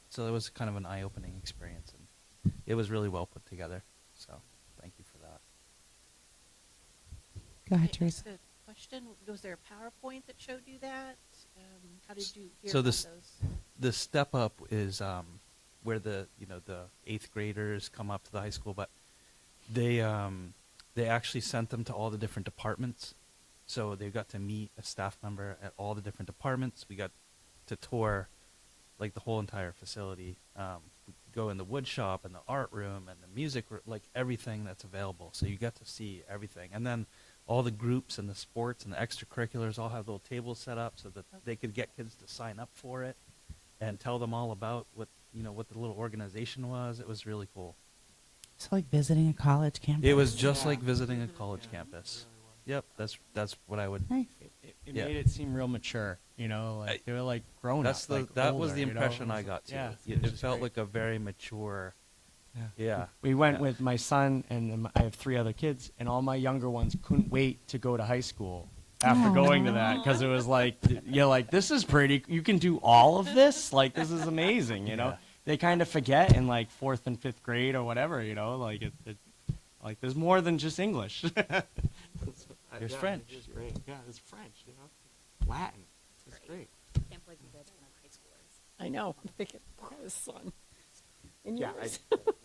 So it was kind of an eye-opening experience, and it was really well put together. So thank you for that. Go ahead, Can I ask Teresa. a question? Was there a PowerPoint that showed you that? How did you hear So about this, those? the step up is where the 8th graders come up to the high school, but they actually sent them to all the different departments. So they got to meet a staff member at all the different departments. We got to tour like the whole entire facility. We go in the wood shop and the art room and the music, like everything that's available. So you get to see everything. And then all the groups and the sports and the extracurriculars all have little tables set up so that they could get kids to sign up for it and tell them all about what the little organization was. It was really cool. It's like visiting a college campus. It was just like visiting a college campus. Yep, that's what I would. Nice. It made it seem real mature, like they were like grown That's up. Like that was older, the impression I got too. Yeah, It was felt great. like a very mature. Yeah. We went with my son, and I have 3 other kids, and all my younger ones couldn't wait to go to high school after going to that, because it was like, this is pretty. You can do all of this. Like, this is amazing. Yeah. They kind of forget in like 4th and 5th grade or whatever. Like like there's more than just English. There's French. It's great. Yeah, there's French. Latin. It's great. Can't believe you guys I know, I'm thinking, oh, his son. And Yeah, yours.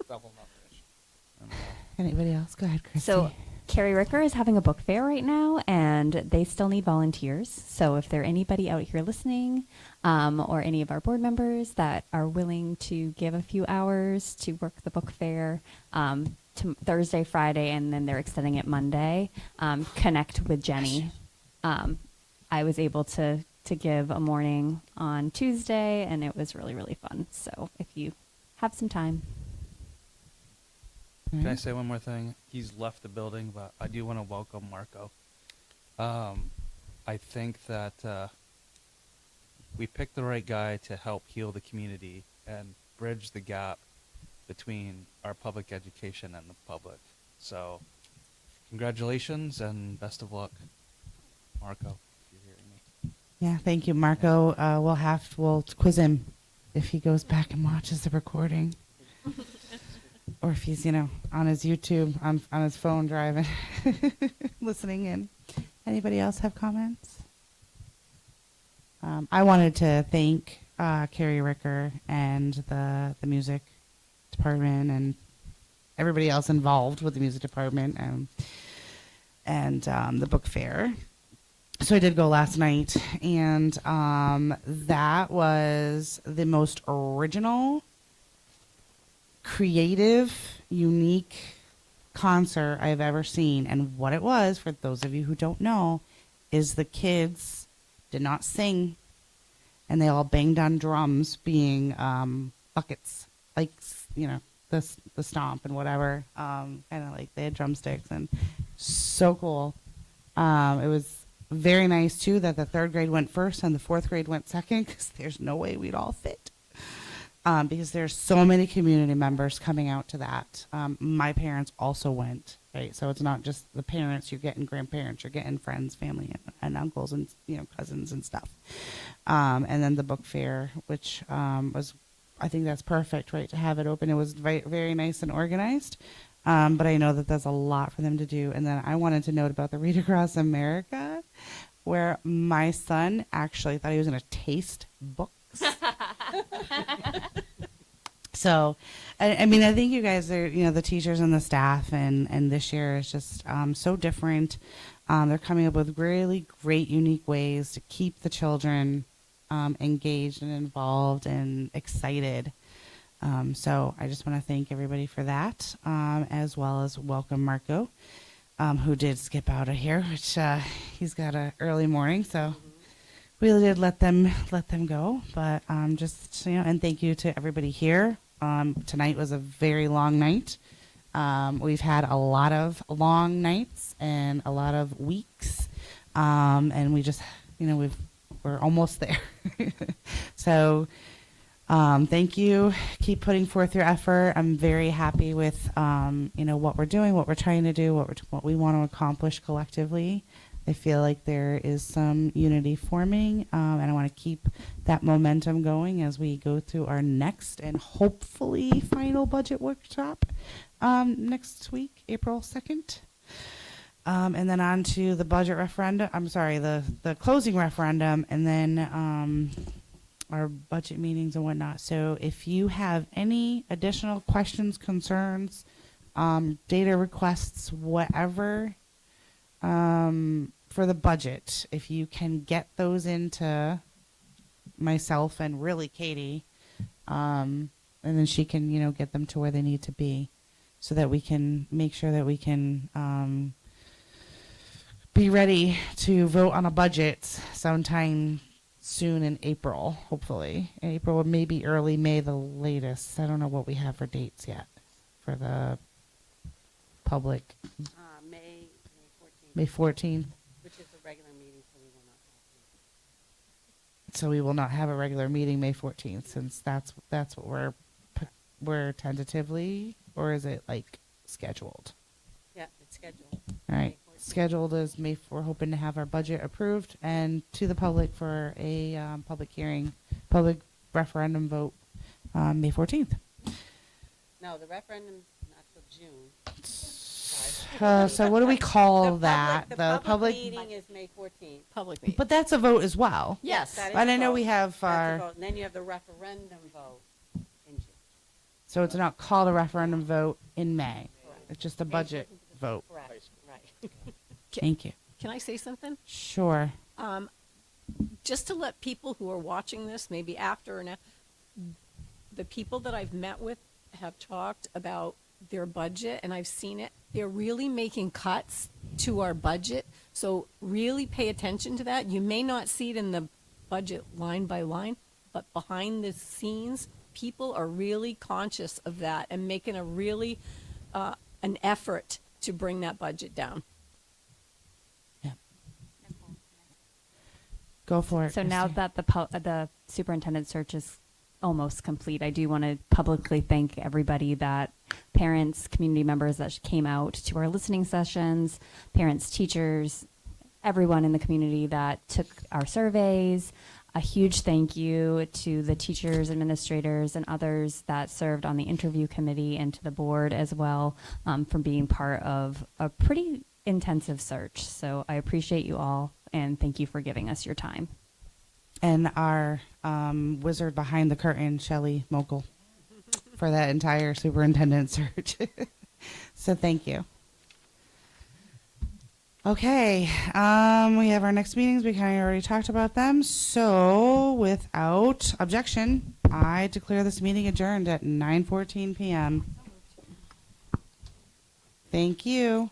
double numbers. Anybody else? Go ahead, Christy. So Carrie Ricker is having a book fair right now, and they still need volunteers. So if there anybody out here listening, or any of our board members that are willing to give a few hours to work the book fair, to Thursday, Friday, and then they're extending it Monday, connect with Jenny. I was able to give a morning on Tuesday, and it was really, really fun. So if you have some time. Can I say one more thing? He's left the building, but I do want to welcome Marco. I think that we picked the right guy to help heal the community and bridge the gap between our public education and the public. So, congratulations and best of luck, Marco. If you're hearing me. Yeah, thank you, Marco. We'll quiz him if he goes back and watches the recording. Or if he's, on his YouTube, on his phone driving, listening in. Anybody else have comments? I wanted to thank Carrie Ricker and the music department and everybody else involved with the music department and the book fair. So I did go last night, and that was the most original, creative, unique concert I've ever seen. And what it was, for those of you who don't know, is the kids did not sing, and they all banged on drums, being buckets, like, the stomp and whatever, kind of like they had drumsticks, and so cool. It was very nice too that the 3rd grade went first and the 4th grade went second, because there's no way we'd all fit. Because there's so many community members coming out to that. My parents also went, right? So it's not just the parents, you're getting grandparents, you're getting friends, family, and uncles, and cousins and stuff. And then the book fair, which was, I think that's perfect, right, to have it open. It was very, very nice and organized. But I know that there's a lot for them to do. And then I wanted to note about the Read Across America, where my son actually thought he was going to taste books. So, I mean, I think you guys are, the teachers and the staff, and this year is just so different. They're coming up with really great, unique ways to keep the children engaged and involved and excited. So I just want to thank everybody for that, as well as welcome Marco, who did skip out of here, which he's got an early morning, so we did let them go. But just and thank you to everybody here. Tonight was a very long night. We've had a lot of long nights and a lot of weeks, and we just we're almost there. So. Thank you. Keep putting forth your effort. I'm very happy with, what we're doing, what we're trying to do, what we want to accomplish collectively. I feel like there is some unity forming, and I want to keep that momentum going as we go through our next and hopefully final budget workshop next week, April 2nd. And then on to the budget referendum. I'm sorry, the closing referendum, and then our budget meetings and whatnot. So if you have any additional questions, concerns, data requests, whatever, for the budget, if you can get those into myself and really Katie, and then she can, get them to where they need to be, so that we can make sure that we can be ready to vote on a budget sometime soon in April, hopefully. April, or maybe early May, the latest. I don't know what we have for dates yet for the public. May 14th. Which is a regular meeting, so we will not have So we will not have a regular meeting May 14th, since that's what we're tentatively, or is it like scheduled? Yeah, it's scheduled. All right. Scheduled is May. We're hoping to have our budget approved and to the public for a public hearing, public referendum vote, May 14th. No, the referendum's not till June. So what do we call that? The public meeting is May 14th. Public meeting. But that's a vote as well. Yes. That is And a I know vote. we have That's a our, vote. And then you have the referendum vote in June. so it's not called a referendum vote in May. It's just a budget vote. Correct, right. Thank you. Can I say something? Sure. Just to let people who are watching this, maybe after and the people that I've met with have talked about their budget, and I've seen it. They're really making cuts to our budget, so really pay attention to that. You may not see it in the budget line by line, but behind the scenes, people are really conscious of that and making a really an effort to bring that budget down. Go for it. So now Christy. that the superintendent search is almost complete, I do want to publicly thank everybody that parents, community members that came out to our listening sessions, parents, teachers, everyone in the community that took our surveys. A huge thank you to the teachers, administrators, and others that served on the interview committee and to the board as well for being part of a pretty intensive search. So I appreciate you all and thank you for giving us your time. And our wizard behind the curtain, Shelley Mokel, for that entire superintendent search. So thank you. Okay, we have our next meetings. We kind of already talked about them. So without objection, I declare this meeting adjourned at 9:14 p.m. Thank you.